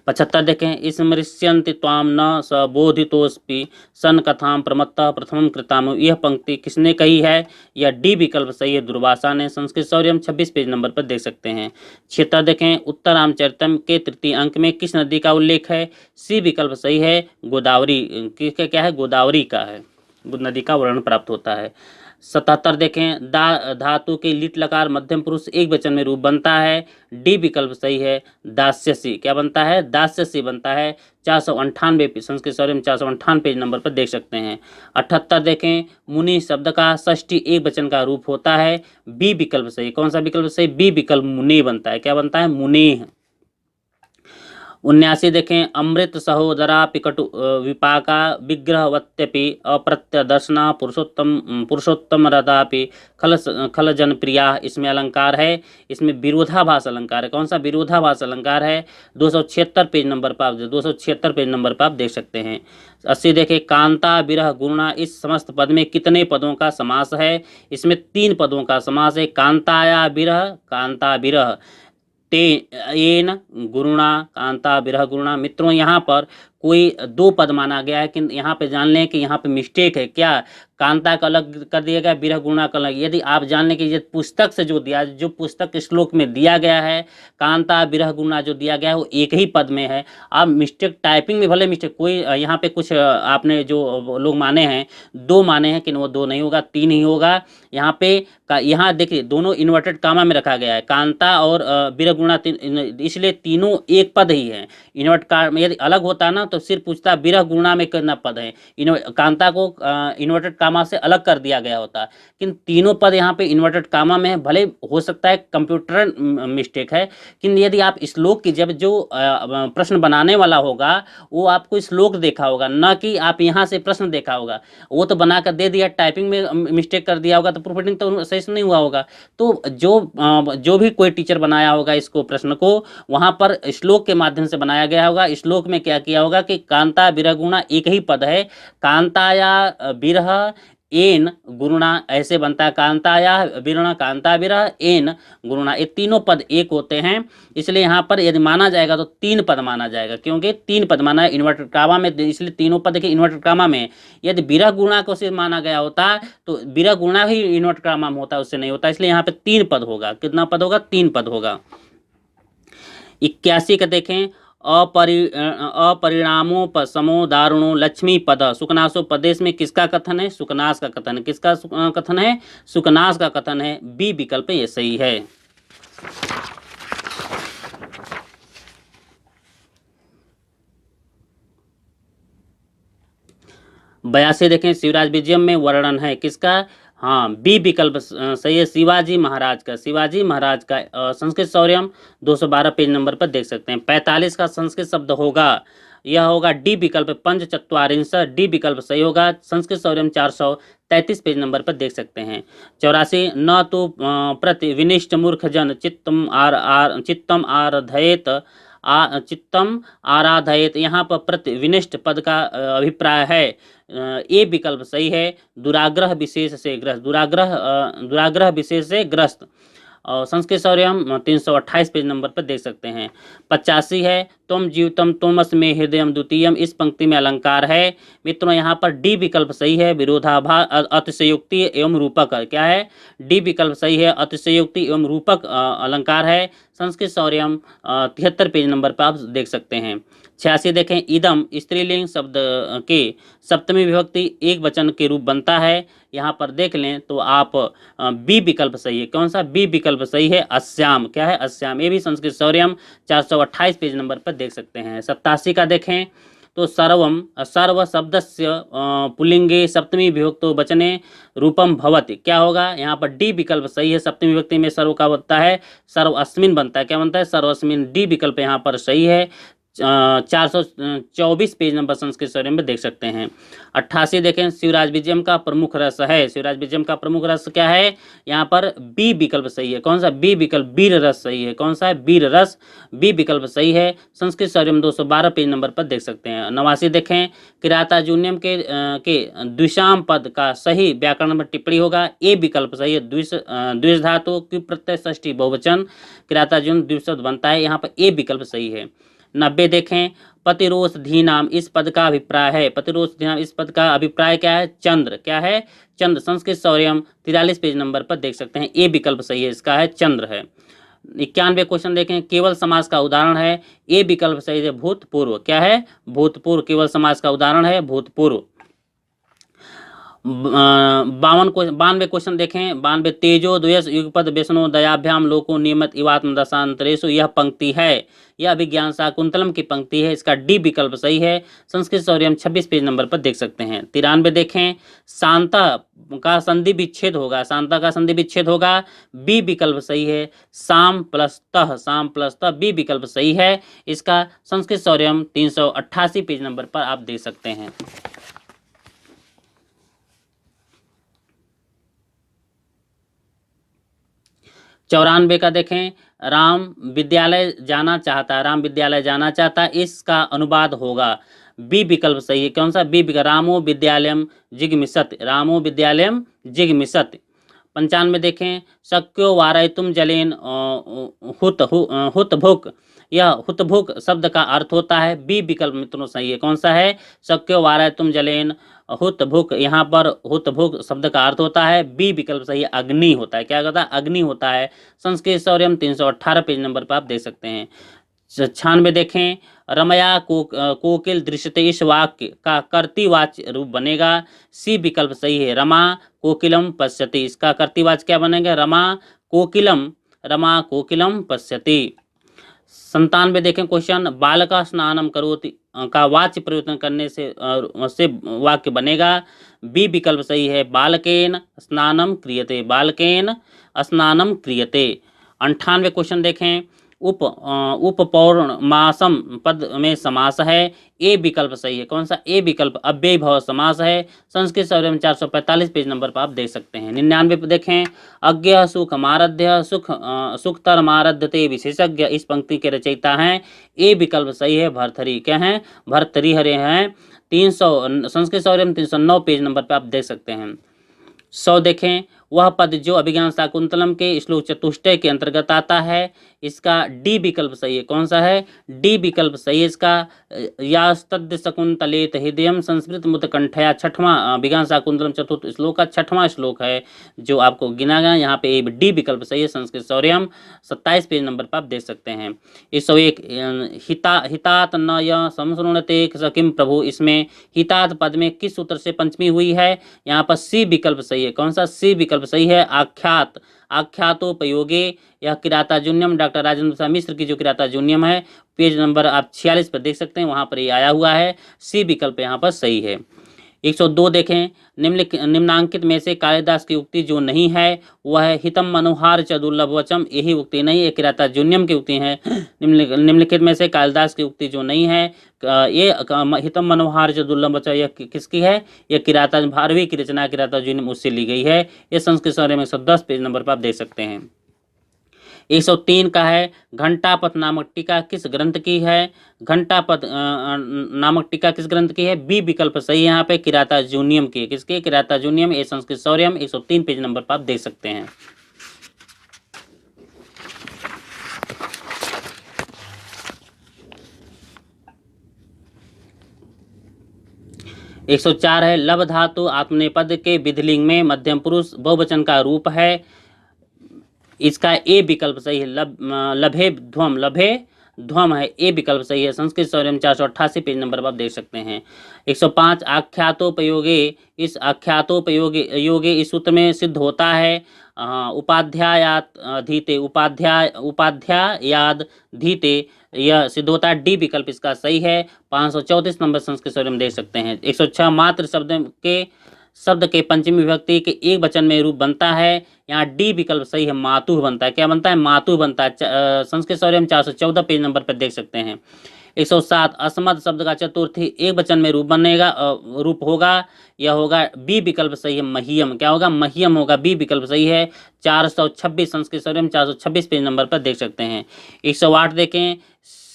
75 देखें, स्मृष्यन्ति त्वाम न स बोधितोऽस्पि सन कथाम प्रमत्तः प्रथमं कृताम। यह पंक्ति किसने कही है? यह डी विकल्प सही है, दुर्वासा ने। संस्कृत शौर्यम 26 पेज नंबर पर देख सकते हैं। 76 देखें, उत्तर रामचरितम के तृतीय अंक में किस नदी का उल्लेख है? सी विकल्प सही है, गोदावरी। किसका क्या है? गोदावरी का है, नदी का वर्णन प्राप्त होता है। 77 देखें, धातु के लिट लकार मध्यम पुरुष एक वचन में रूप बनता है। डी विकल्प सही है, दास्यसी। क्या बनता है? दास्यसी बनता है। 498 संस्कृत शौर्य 458 पेज नंबर पर देख सकते हैं। 78 देखें, मुनि शब्द का षष्ठी एक वचन का रूप होता है। बी विकल्प सही। कौन सा विकल्प सही? बी विकल्प मुनि बनता है। क्या बनता है? मुनि। 79 देखें, अमृत सहोदरा पिकटु विपाका विग्रहवत्यपि अप्रत्यदर्शना पुरुषोत्तम रदापि खल जनप्रिया। इसमें अलंकार है, इसमें विरोधाभास अलंकार है। कौन सा विरोधाभास अलंकार है? 276 पेज नंबर पर आप 276 पेज नंबर पर आप देख सकते हैं। 80 देखें, कांता विरह गुणा इस समस्त पद में कितने पदों का समास है? इसमें 3 पदों का समास है। कांताया विरह, कांता विरह ते येन गुरुणा, कांता विरह गुरुणा। मित्रों, यहाँ पर कोई 2 पद माना गया है, कि यहाँ पे जान लें कि यहाँ पे मिस्टेक है। क्या? कांता का अलग कर दिया गया, विरह गुणा का अलग। यदि आप जान लें कि ये पुस्तक से जो दिया, जो पुस्तक श्लोक में दिया गया है, कांता विरह गुणा जो दिया गया है वो एक ही पद में है। आप मिस्टेक टाइपिंग में भले मिस्टेक, कोई यहाँ पे कुछ आपने जो लोग माने हैं 2 माने हैं, कि वो 2 नहीं होगा, 3 ही होगा। यहाँ पे यहाँ देखिए दोनों इन्वर्टेड कामा में रखा गया है, कांता और विरह गुणा, इसलिए तीनों एक पद ही है। इन्वर्ट कामा यदि अलग होता ना तो सिर्फ पूछता विरह गुणा में कितना पद है। कांता को इन्वर्टेड कामा से अलग कर दिया गया होता, लेकिन तीनों पद यहाँ पे इन्वर्टेड कामा में है। भले हो सकता है कंप्यूटर मिस्टेक है, लेकिन यदि आप श्लोक की जब जो प्रश्न बनाने वाला होगा वो आपको श्लोक देखा होगा, ना कि आप यहाँ से प्रश्न देखा होगा। वो तो बनाकर दे दिया, टाइपिंग में मिस्टेक कर दिया होगा, तो प्रूफ रीडिंग तो सही से नहीं हुआ होगा। तो जो भी कोई टीचर बनाया होगा इसको, प्रश्न को, वहां पर श्लोक के माध्यम से बनाया गया होगा। श्लोक में क्या किया होगा कि कांता विरह गुणा एक ही पद है। कांताया विरह एन गुरुणा ऐसे बनता है, कांताया विरह, कांता विरह एन गुरुणा, ये तीनों पद एक होते हैं। इसलिए यहाँ पर यदि माना जाएगा तो 3 पद माना जाएगा, क्योंकि 3 पद माना है इन्वर्टेड कामा में, इसलिए तीनों पद के इन्वर्टेड कामा में। यदि विरह गुणा को से माना गया होता तो विरह गुणा ही इन्वर्टेड कामा में होता, उससे नहीं होता। इसलिए यहाँ पे 3 पद होगा। कितना पद होगा? 3 पद होगा। 81 का देखें, अपरिणामोपशमो दारुणो लक्ष्मी पद सुकनासो पदेश में किसका कथन है? सुकनास का कथन है। किसका कथन है? सुकनास का कथन है। बी विकल्प ये सही है। 82 देखें, शिवराज विजयम में वर्णन है किसका? हाँ, बी विकल्प सही है, शिवाजी महाराज का। शिवाजी महाराज का संस्कृत शौर्यम 212 पेज नंबर पर देख सकते हैं। 45 का संस्कृत शब्द होगा, यह होगा डी विकल्प, पंचचत्वारिंश। डी विकल्प सही होगा। संस्कृत शौर्यम 433 पेज नंबर पर देख सकते हैं। 84, न तो प्रति विनिष्ट मूर्ख जन चित्तम आराधयेत चित्तम आराधयेत। यहाँ पर प्रति विनिष्ट पद का अभिप्राय है। ए विकल्प सही है, दुराग्रह विशेष से ग्रस्त। दुराग्रह विशेष से ग्रस्त। और संस्कृत शौर्यम 328 पेज नंबर पर देख सकते हैं। 85 है, तुम जीवतम तुमस्मे हृदयम द्वितीयम। इस पंक्ति में अलंकार है। मित्रों, यहाँ पर डी विकल्प सही है, विरोधाभास अतिशयोक्ति एवं रूपक। क्या है? डी विकल्प सही है, अतिशयोक्ति एवं रूपक अलंकार है। संस्कृत शौर्यम 73 पेज नंबर पर आप देख सकते हैं। 86 देखें, इदम स्त्रीलिंग शब्द के सप्तमी विभक्ति एक वचन के रूप बनता है। यहाँ पर देख लें तो आप बी विकल्प सही है। कौन सा? बी विकल्प सही है, अस्याम। क्या है? अस्याम। ये भी संस्कृत शौर्यम 428 पेज नंबर पर देख सकते हैं। 87 का देखें तो सर्व शब्दस्य पुल्लिंगे सप्तमी विभक्तो वचने रूपम भवति। क्या होगा? यहाँ पर डी विकल्प सही है। सप्तमी विभक्ति में सर्व का बनता है, सर्वस्मिन बनता है। क्या बनता है? सर्वस्मिन। डी विकल्प यहाँ पर सही है। 424 पेज नंबर संस्कृत शौर्य में देख सकते हैं। 88 देखें, शिवराज विजयम का प्रमुख रस है। शिवराज विजयम का प्रमुख रस क्या है? यहाँ पर बी विकल्प सही है। कौन सा? बी विकल्प, वीर रस सही है। कौन सा है? वीर रस। बी विकल्प सही है। संस्कृत शौर्यम 212 पेज नंबर पर देख सकते हैं। 89 देखें, किरातार्जुनीयम के द्विषाम पद का सही व्याकरण में टिप्पणी होगा। ए विकल्प सही है, द्विष धातु की प्रत्यय षष्ठी बहुवचन किरातार्जुन द्विशब्द बनता है। यहाँ पर ए विकल्प सही है। 90 देखें, प्रतिरोधधीनाम इस पद का अभिप्राय है, प्रतिरोधधीनाम इस पद का अभिप्राय क्या है, चंद्र, क्या है, चंद्र। संस्कृत शौर्यम 43 पेज नंबर पर देख सकते हैं, ए विकल्प सही है, इसका है चंद्र है। 91 क्वेश्चन देखें, केवल समास का उदाहरण है, ए विकल्प सही है, भूतपूर्व, क्या है, भूतपूर्व, केवल समास का उदाहरण है भूतपूर्व। 92 क्वेश्चन देखें, 92 तेजो द्वयस युगपद व्यसनो दयाभ्याम लोको नियमित इवात्म दशांतरेषु, यह पंक्ति है, यह अभिज्ञान शाकुंतलम की पंक्ति है, इसका डी विकल्प सही है। संस्कृत शौर्यम 26 पेज नंबर पर देख सकते हैं। 93 देखें, शांता का संधि विच्छेद होगा, शांता का संधि विच्छेद होगा, बी विकल्प सही है। शाम प्लस तह, शाम प्लस तह, बी विकल्प सही है, इसका संस्कृत शौर्यम 388 पेज नंबर पर आप देख सकते हैं। चौरानवे का देखें, राम विद्यालय जाना चाहता है, राम विद्यालय जाना चाहता है, इसका अनुवाद होगा, बी विकल्प सही है। कौन सा, बी विकल्प, रामो विद्यालयम जिगमिषत, रामो विद्यालयम जिगमिषत। 95 देखें, शक्यो वारयितुम जलेन हुतभुक, यह हुतभुक शब्द का अर्थ होता है, बी विकल्प मित्रों सही है। कौन सा है, शक्यो वारयितुम जलेन हुतभुक, यहाँ पर हुतभुक शब्द का अर्थ होता है, बी विकल्प सही है, अग्नि होता है, क्या होता है, अग्नि होता है। संस्कृत शौर्यम 318 पेज नंबर पर आप देख सकते हैं। 96 देखें, रमया कोकिल दृश्यते, इस वाक्य का कर्तृवाच्य रूप बनेगा, सी विकल्प सही है, रमा कोकिलम पश्यति, इसका कर्तृवाच्य क्या बनेगा, रमा कोकिलम, रमा कोकिलम पश्यति। 97 देखें क्वेश्चन, बालका स्नानम करोति का वाच्य परिवर्तन करने से वाक्य बनेगा, बी विकल्प सही है, बालकेन स्नानम क्रियते, बालकेन स्नानम क्रियते। 98 क्वेश्चन देखें, उपपौर्णमासम पद में समास है, ए विकल्प सही है। कौन सा, ए विकल्प अव्ययी भाव समास है। संस्कृत शौर्यम 445 पेज नंबर पर आप देख सकते हैं। 99 पे देखें, अज्ञ सुखमाराध्य सुखतरमाराध्यते विशेषज्ञ, इस पंक्ति के रचयिता हैं, ए विकल्प सही है, भर्तृहरि, क्या है, भर्तृहरि हरे हैं। 300 संस्कृत शौर्यम 309 पेज नंबर पर आप देख सकते हैं। 100 देखें, वह पद जो अभिज्ञान शाकुंतलम के श्लोक चतुष्टय के अंतर्गत आता है, इसका डी विकल्प सही है। कौन सा है, डी विकल्प सही है, इसका यास्तद्य शकुंतलेत हृदयम संस्कृत मुतकंठया, छठवां अभिज्ञान शाकुंतलम चतुर्थ श्लोक का छठवां श्लोक है जो आपको गिना गया, यहाँ पे डी विकल्प सही है। संस्कृत शौर्यम 27 पेज नंबर पर आप देख सकते हैं। 101 हितात न य संसृणते सकिम प्रभु, इसमें हितात पद में किस सूत्र से पंचमी हुई है, यहाँ पर सी विकल्प सही है। कौन सा, सी विकल्प सही है, आख्यात, आख्यातोपयोगे, यह किराताजून्यम डॉक्टर राजेंद्र प्रसाद मिश्र की जो किराताजून्यम है, पेज नंबर आप 46 पर देख सकते हैं, वहां पर ये आया हुआ है, सी विकल्प यहाँ पर सही है। 102 देखें, निम्नांकित में से कालिदास की उक्ति जो नहीं है वह है हितम मनोहार च दुर्लभ वचम, यही उक्ति नहीं है, किराताजून्यम की उक्ति है। निम्नलिखित में से कालिदास की उक्ति जो नहीं है, ये हितम मनोहार च दुर्लभ वचम, यह किसकी है, यह किराता 12वीं की रचना किराताजून्यम उससे ली गई है। ये संस्कृत शौर्य में 110 पेज नंबर पर आप देख सकते हैं। 103 का है, घंटापथ नामक टीका किस ग्रंथ की है, घंटापथ नामक टीका किस ग्रंथ की है, बी विकल्प सही है, यहाँ पे किराताजून्यम की, किसके, किराताजून्यम, ए संस्कृत शौर्यम 103 पेज नंबर पर आप देख सकते हैं। 104 है, लब धातु आत्मनेपद के विधिलिंग में मध्यम पुरुष बहुवचन का रूप है, इसका ए विकल्प सही है, लभे ध्वम, लभे ध्वम है, ए विकल्प सही है। संस्कृत शौर्यम 488 पेज नंबर पर आप देख सकते हैं। 105 आख्यातोपयोगे, इस आख्यातोपयोगे योगे इस सूत्र में सिद्ध होता है, उपाध्यायात धीते, उपाध्यायाद धीते, यह सिद्ध होता है, डी विकल्प इसका सही है। 534 नंबर संस्कृत शौर्यम देख सकते हैं। 106 मात्र शब्द के पंचमी विभक्ति के एक वचन में रूप बनता है, यहाँ डी विकल्प सही है, मातुः बनता है, क्या बनता है, मातुः बनता है। संस्कृत शौर्यम 414 पेज नंबर पर देख सकते हैं। 107 असमत शब्द का चतुर्थी एक वचन में रूप बनेगा, रूप होगा, यह होगा बी विकल्प सही है, मह्यम, क्या होगा, मह्यम होगा, बी विकल्प सही है। 426 संस्कृत शौर्यम 426 पेज नंबर पर देख सकते हैं। 108 देखें,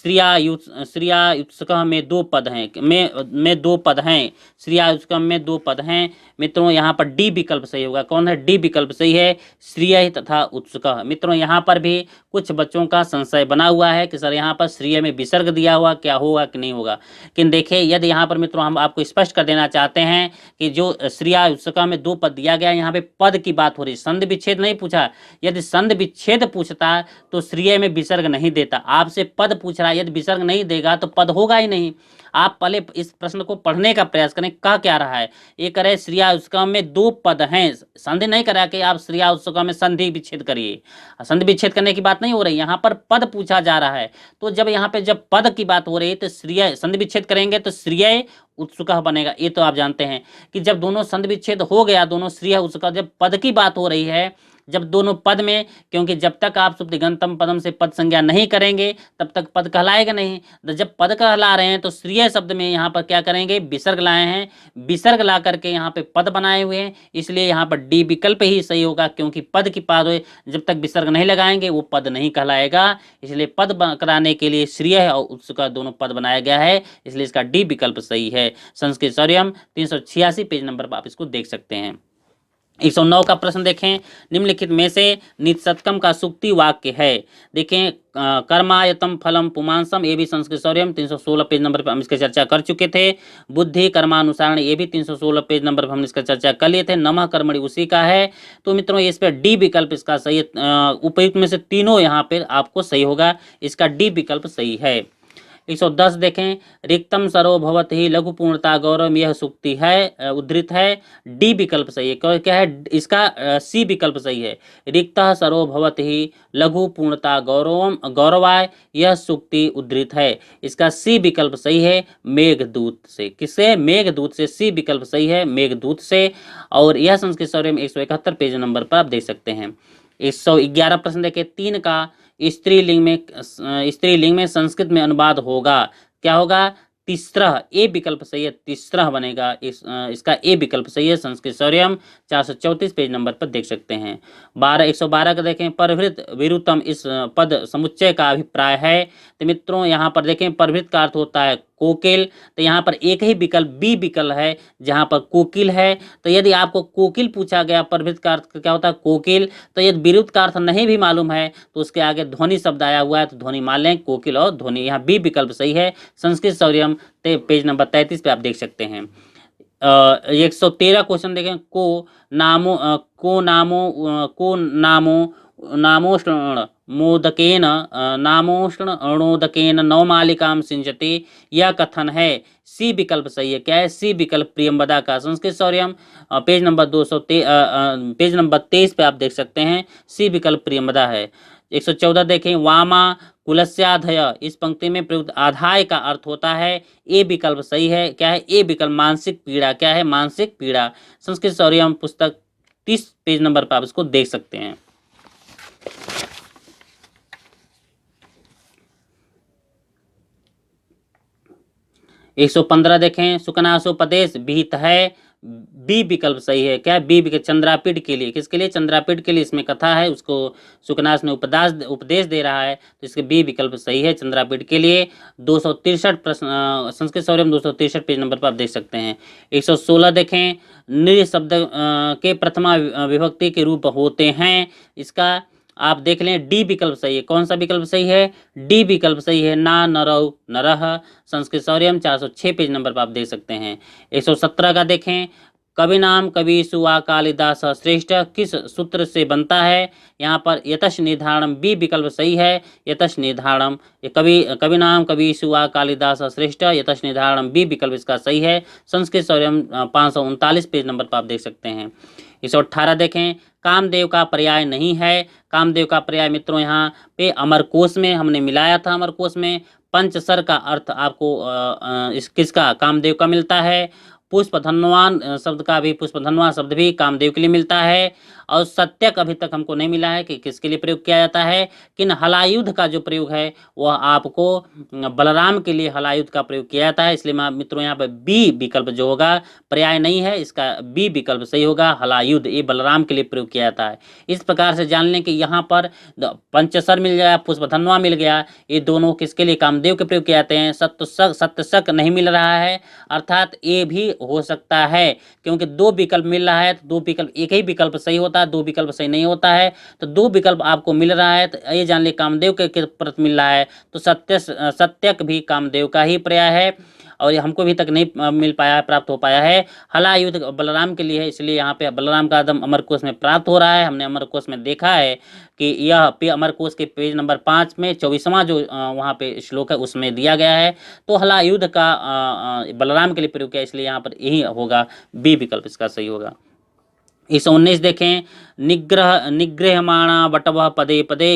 श्रियायुत्सकः में दो पद हैं, में दो पद हैं, श्रियायुत्सकः में दो पद हैं मित्रों, यहाँ पर डी विकल्प सही होगा। कौन है, डी विकल्प सही है, श्रिय तथा उत्सुकः। मित्रों यहाँ पर भी कुछ बच्चों का संशय बना हुआ है कि सर यहाँ पर श्रेय में विसर्ग दिया हुआ क्या होगा कि नहीं होगा। लेकिन देखिए यदि यहाँ पर मित्रों हम आपको स्पष्ट कर देना चाहते हैं कि जो श्रेया उसका में दो पद दिया गया है, यहाँ पे पद की बात हो रही है, संधि विच्छेद नहीं पूछा। यदि संधि विच्छेद पूछता तो श्रेय में विसर्ग नहीं देता। आपसे पद पूछ रहा है, यदि विसर्ग नहीं देगा तो पद होगा ही नहीं। आप पहले इस प्रश्न को पढ़ने का प्रयास करें, कह क्या रहा है। ये करे श्रेया उसका में दो पद हैं, संधि नहीं करा कि आप श्रेया उसका में संधि विच्छेद करिए। संधि विच्छेद करने की बात नहीं हो रही, यहाँ पर पद पूछा जा रहा है। तो जब यहाँ पे जब पद की बात हो रही है तो श्रेय संधि विच्छेद करेंगे तो श्रेय उत्सुक बनेगा। ये तो आप जानते हैं कि जब दोनों संधि विच्छेद हो गया, दोनों श्रेय उत्सुक, जब पद की बात हो रही है, जब दोनों पद में, क्योंकि जब तक आप सुप्तिगंतम पदम से पद संज्ञा नहीं करेंगे तब तक पद कहलाएगा नहीं। तो जब पद कहला रहे हैं तो श्रेय शब्द में यहाँ पर क्या करेंगे, विसर्ग लाए हैं, विसर्ग ला करके यहाँ पे पद बनाए हुए हैं, इसलिए यहाँ पर डी विकल्प ही सही होगा। क्योंकि पद की बात हो, जब तक विसर्ग नहीं लगाएंगे वो पद नहीं कहलाएगा, इसलिए पद कराने के लिए श्रेय और उत्सुक दोनों पद बनाया गया है, इसलिए इसका डी विकल्प सही है। संस्कृत शौर्यम 386 पेज नंबर पर आप इसको देख सकते हैं। 109 का प्रश्न देखें, निम्नलिखित में से नित्सत्कम का सूक्ति वाक्य है। देखें कर्मायतम फलम पुमांसम, ये भी संस्कृत शौर्यम 316 पेज नंबर पर हम इसकी चर्चा कर चुके थे। बुद्धि कर्मानुसारण, ये भी 316 पेज नंबर पर हम इसका चर्चा कर लिए थे। नमः कर्मणि उसी का है। तो मित्रों इस पर डी विकल्प इसका सही, उपयुक्त में से तीनों यहाँ पर आपको सही होगा, इसका डी विकल्प सही है। 110 देखें, रिक्तम सरो भवत ही लघु पूर्णता गौरव, यह सूक्ति है, उद्धृत है, डी विकल्प सही है। क्या है इसका, सी विकल्प सही है। रिक्तः सरो भवत ही लघु पूर्णता गौरवाय, यह सूक्ति उद्धृत है, इसका सी विकल्प सही है मेघदूत से। किससे, मेघदूत से, सी विकल्प सही है मेघदूत से। और यह संस्कृत शौर्य में 171 पेज नंबर पर आप देख सकते हैं। 111 प्रश्न देखें, 3 का स्त्रीलिंग में संस्कृत में अनुवाद होगा, क्या होगा, तीसरा, ए विकल्प सही है, तीसरा बनेगा। इसका ए विकल्प सही है। संस्कृत शौर्यम 434 पेज नंबर पर देख सकते हैं। 112 का देखें, परभृत विरुतम, इस पद समुच्चय का अभिप्राय है। तो मित्रों यहाँ पर देखें परभृत का अर्थ होता है कोकिल, तो यहाँ पर एक ही विकल्प बी विकल्प है जहाँ पर कोकिल है। तो यदि आपको कोकिल पूछा गया, परभृत का अर्थ क्या होता है कोकिल, तो यदि विरुद्ध का अर्थ नहीं भी मालूम है तो उसके आगे ध्वनि शब्द आया हुआ है तो ध्वनि मान लें, कोकिल और ध्वनि, यहाँ बी विकल्प सही है। संस्कृत शौर्यम पेज नंबर 33 पे आप देख सकते हैं। 113 क्वेश्चन देखें, को नामोष्ण मोदकेन नामोष्णोदकेन नवमालिकां सिंचते, यह कथन है, सी विकल्प सही है। क्या है, सी विकल्प प्रियंवदा का। संस्कृत शौर्यम पेज नंबर 23 पे आप देख सकते हैं, सी विकल्प प्रियंवदा है। 114 देखें, वामा कुलस्याधय, इस पंक्ति में प्रयुक्त आधाय का अर्थ होता है, ए विकल्प सही है। क्या है, ए विकल्प मानसिक पीड़ा, क्या है, मानसिक पीड़ा। संस्कृत शौर्यम पुस्तक 30 पेज नंबर पर आप इसको देख सकते हैं। 115 देखें, सुकनासोपदेश विहित है, बी विकल्प सही है। क्या, बी विकल्प, चंद्रापीठ के लिए, किसके लिए, चंद्रापीठ के लिए इसमें कथा है, उसको सुकनास ने उपदेश दे रहा है, तो इसके बी विकल्प सही है, चंद्रापीठ के लिए। 263 प्रश्न संस्कृत शौर्य में 263 पेज नंबर पर आप देख सकते हैं। 116 देखें, नृ शब्द के प्रथमा विभक्ति के रूप होते हैं, इसका आप देख लें, डी विकल्प सही है। कौन सा विकल्प सही है, डी विकल्प सही है, ना नरौ नरह। संस्कृत शौर्यम 406 पेज नंबर पर आप देख सकते हैं। 117 का देखें, कवि नाम कवि सुआ कालिदास श्रेष्ठ किस सूत्र से बनता है, यहाँ पर यतश निर्धारणम, बी विकल्प सही है, यतश निर्धारणम। कवि नाम कवि सुआ कालिदास श्रेष्ठ, यतश निर्धारणम, बी विकल्प इसका सही है। संस्कृत शौर्यम 539 पेज नंबर पर आप देख सकते हैं। 118 देखें, कामदेव का पर्याय नहीं है। कामदेव का पर्याय मित्रों यहाँ पे अमरकोश में हमने मिलाया था, अमरकोश में पंचसर का अर्थ आपको इस किसका, कामदेव का मिलता है। पुष्पधन्वान शब्द का भी, पुष्पधन्वान शब्द भी कामदेव के लिए मिलता है। और सत्यक अभी तक हमको नहीं मिला है कि किसके लिए प्रयोग किया जाता है। किन हलायुद्ध का जो प्रयोग है वह आपको बलराम के लिए हलायुद्ध का प्रयोग किया जाता है, इसलिए मित्रों यहाँ पर बी विकल्प जो होगा, पर्याय नहीं है, इसका बी विकल्प सही होगा, हलायुद्ध, ये बलराम के लिए प्रयोग किया जाता है। इस प्रकार से जान लें कि यहाँ पर पंचसर मिल गया, पुष्पधन्वा मिल गया, ये दोनों किसके लिए, कामदेव के प्रयोग किए जाते हैं। सत्यशक नहीं मिल रहा है, अर्थात ये भी हो सकता है, क्योंकि दो विकल्प मिल रहा है तो दो विकल्प, एक ही विकल्प सही होता है, दो विकल्प सही नहीं होता है। तो दो विकल्प आपको मिल रहा है तो ये जान ले कामदेव के प्रति मिल रहा है, तो सत्यक भी कामदेव का ही पर्याय है, और ये हमको भी तक नहीं मिल पाया है, प्राप्त हो पाया है। हलायुध बलराम के लिए है, इसलिए यहाँ पे बलराम का आदम अमरकोश में प्राप्त हो रहा है। हमने अमरकोश में देखा है कि यह अमरकोश के पेज नंबर 5 में 24वां जो वहाँ पे श्लोक है उसमें दिया गया है। तो हलायुध का बलराम के लिए प्रयोग किया, इसलिए यहाँ पर यही होगा, बी विकल्प इसका सही होगा। 119 देखें, निग्रहमाणा बटवः पदे पदे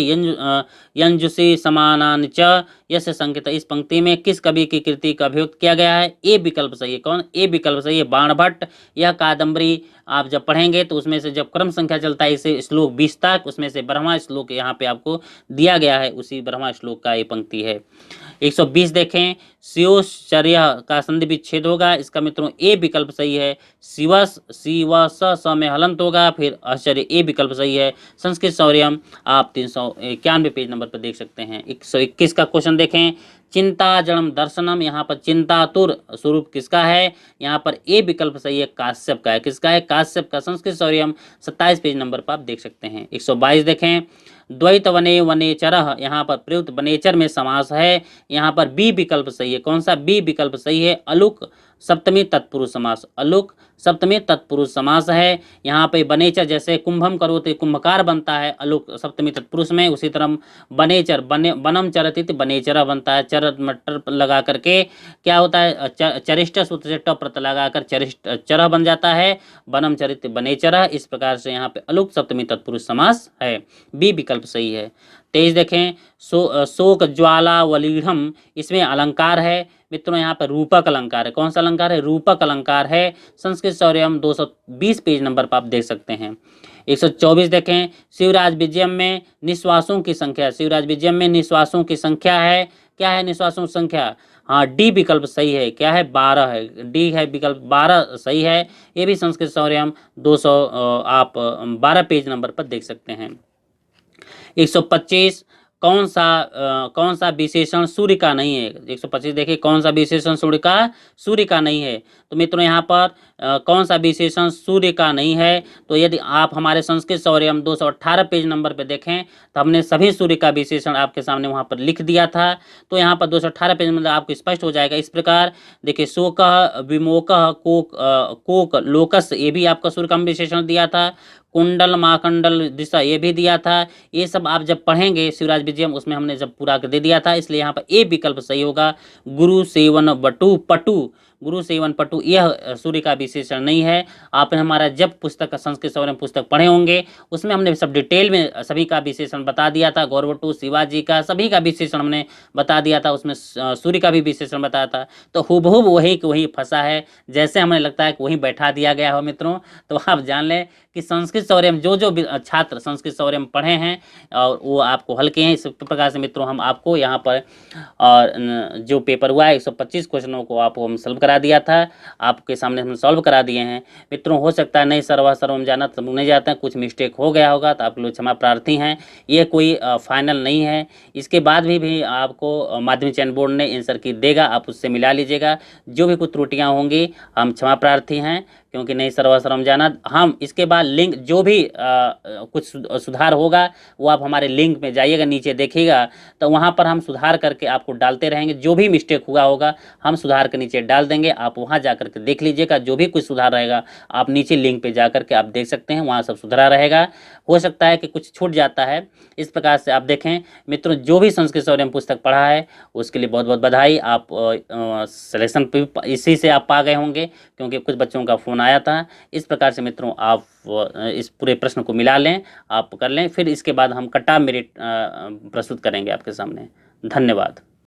यंजुषि समानानि च यस्य संकेत, इस पंक्ति में किस कवि की कृति का अभिव्यक्त किया गया है? ए विकल्प सही है। कौन? ए विकल्प सही है, बाणभट्ट। यह कादम्बरी आप जब पढ़ेंगे तो उसमें से जब क्रम संख्या चलता है इसे श्लोक 20 तक, उसमें से 12वां श्लोक यहाँ पे आपको दिया गया है, उसी 12वां श्लोक का ये पंक्ति है। 120 देखें, स्योश्चर्य का संधि विच्छेद होगा, इसका मित्रों ए विकल्प सही है। शिवस शिवस स में हलंत होगा, फिर आश्चर्य ए विकल्प सही है। संस्कृत शौर्यम आप 391 पेज नंबर पर देख सकते हैं। 121 का क्वेश्चन देखें, चिंता जड़म दर्शनम, यहाँ पर चिंतातुर स्वरूप किसका है? यहाँ पर ए विकल्प सही है, काश्यप का है। किसका है? काश्यप का। संस्कृत शौर्यम 27 पेज नंबर पर आप देख सकते हैं। 122 देखें, द्वैत वने वनेचरः, यहाँ पर प्रयुक्त वनेचर में समास है, यहाँ पर बी विकल्प सही है। कौन सा? बी विकल्प सही है, अलुक सप्तमी तत्पुरुष समास। अलुक सप्तमी तत्पुरुष समास है। यहाँ पे वनेचर जैसे कुंभम करोति कुंभकार बनता है अलुक सप्तमी तत्पुरुष में, उसी तरह वनेचर वनम चरति वनेचर बनता है, चर मटर लगा करके क्या होता है, चरिष्ट सूत्र से ट प्रत्यय लगाकर चरिष्ट चरह बन जाता है, वनम चरित वनेचर। इस प्रकार से यहाँ पे अलुक सप्तमी तत्पुरुष समास है, बी विकल्प सही है। 23 देखें, शोक ज्वाला वलीढ़म, इसमें अलंकार है मित्रों, यहाँ पर रूपक अलंकार है। कौन सा अलंकार है? रूपक अलंकार है। संस्कृत शौर्यम 220 पेज नंबर पर आप देख सकते हैं। 124 देखें, शिवराज विजयम में निश्वासों की संख्या, शिवराज विजयम में निश्वासों की संख्या है, क्या है निश्वासों की संख्या? हाँ, डी विकल्प सही है। क्या है? 12 है, डी है विकल्प 12 सही है। ये भी संस्कृत शौर्यम 200 आप 12 पेज नंबर पर देख सकते हैं। 125, कौन सा विशेषण सूर्य का नहीं है? 125 देखिए, कौन सा विशेषण सूर्य का नहीं है? तो मित्रों यहाँ पर कौन सा विशेषण सूर्य का नहीं है? तो यदि आप हमारे संस्कृत शौर्यम 218 पेज नंबर पे देखें तो हमने सभी सूर्य का विशेषण आपके सामने वहाँ पर लिख दिया था। तो यहाँ पर 218 पेज में आपको स्पष्ट हो जाएगा। इस प्रकार देखिए, शोकः विमोकः कोक लोकस, ये भी आपका सूर्य का विशेषण दिया था। कुंडल माकंडल दिशा, ये भी दिया था। ये सब आप जब पढ़ेंगे शिवराज विजयम, उसमें हमने जब पूरा कर दे दिया था, इसलिए यहाँ पर ए विकल्प सही होगा। गुरु सेवन बटु पटु, गुरु सेवन पटु यह सूर्य का विशेषण नहीं है। आपने हमारा जब पुस्तक का संस्कृत शौर्यम पुस्तक पढ़े होंगे उसमें हमने सब डिटेल में सभी का विशेषण बता दिया था। गौरवटु शिवाजी का सभी का विशेषण हमने बता दिया था, उसमें सूर्य का भी विशेषण बताया था। तो हुबहू वही कि वही फंसा है, जैसे हमें लगता है कि वही बैठा दिया गया हो मित्रों। तो आप जान लें कि संस्कृत शौर्यम जो छात्र संस्कृत शौर्यम पढ़े हैं और वो आपको हल किए हैं। इस प्रकार से मित्रों हम आपको यहाँ पर और जो पेपर हुआ है 125 क्वेश्चनों को आपको हम सॉल्व करा दिया था, आपके सामने हम सॉल्व करा दिए हैं। मित्रों हो सकता है नहीं सर्वम जाना सब नहीं जाते हैं, कुछ मिस्टेक हो गया होगा तो आप लोग क्षमा प्रार्थी हैं। ये कोई फाइनल नहीं है, इसके बाद भी आपको माध्यमिक चयन बोर्ड ने आंसर की देगा, आप उससे मिला लीजिएगा। जो भी कुछ त्रुटियाँ होंगी हम क्षमा प्रार्थी हैं, क्योंकि नहीं सर्वम जाना। हम इसके बाद लिंक जो भी कुछ सुधार होगा वो आप हमारे लिंक में जाइएगा, नीचे देखिएगा, तो वहाँ पर हम सुधार करके आपको डालते रहेंगे। जो भी मिस्टेक हुआ होगा हम सुधार के नीचे डाल देंगे, आप वहाँ जा कर के देख लीजिएगा। जो भी कुछ सुधार रहेगा आप नीचे लिंक पे जा कर के आप देख सकते हैं, वहाँ सब सुधारा रहेगा। हो सकता है कि कुछ छूट जाता है, इस प्रकार से आप देखें। मित्रों जो भी संस्कृत शौर्यम पुस्तक पढ़ा है उसके लिए बहुत बहुत बधाई। आप सिलेक्शन इसी से आप पा गए होंगे, क्योंकि कुछ बच्चों का फ़ोन आया था। इस प्रकार से मित्रों आप इस पूरे प्रश्न को मिला लें, आप कर लें, फिर इसके बाद हम कट ऑफ मेरिट प्रस्तुत करेंगे आपके सामने। धन्यवाद।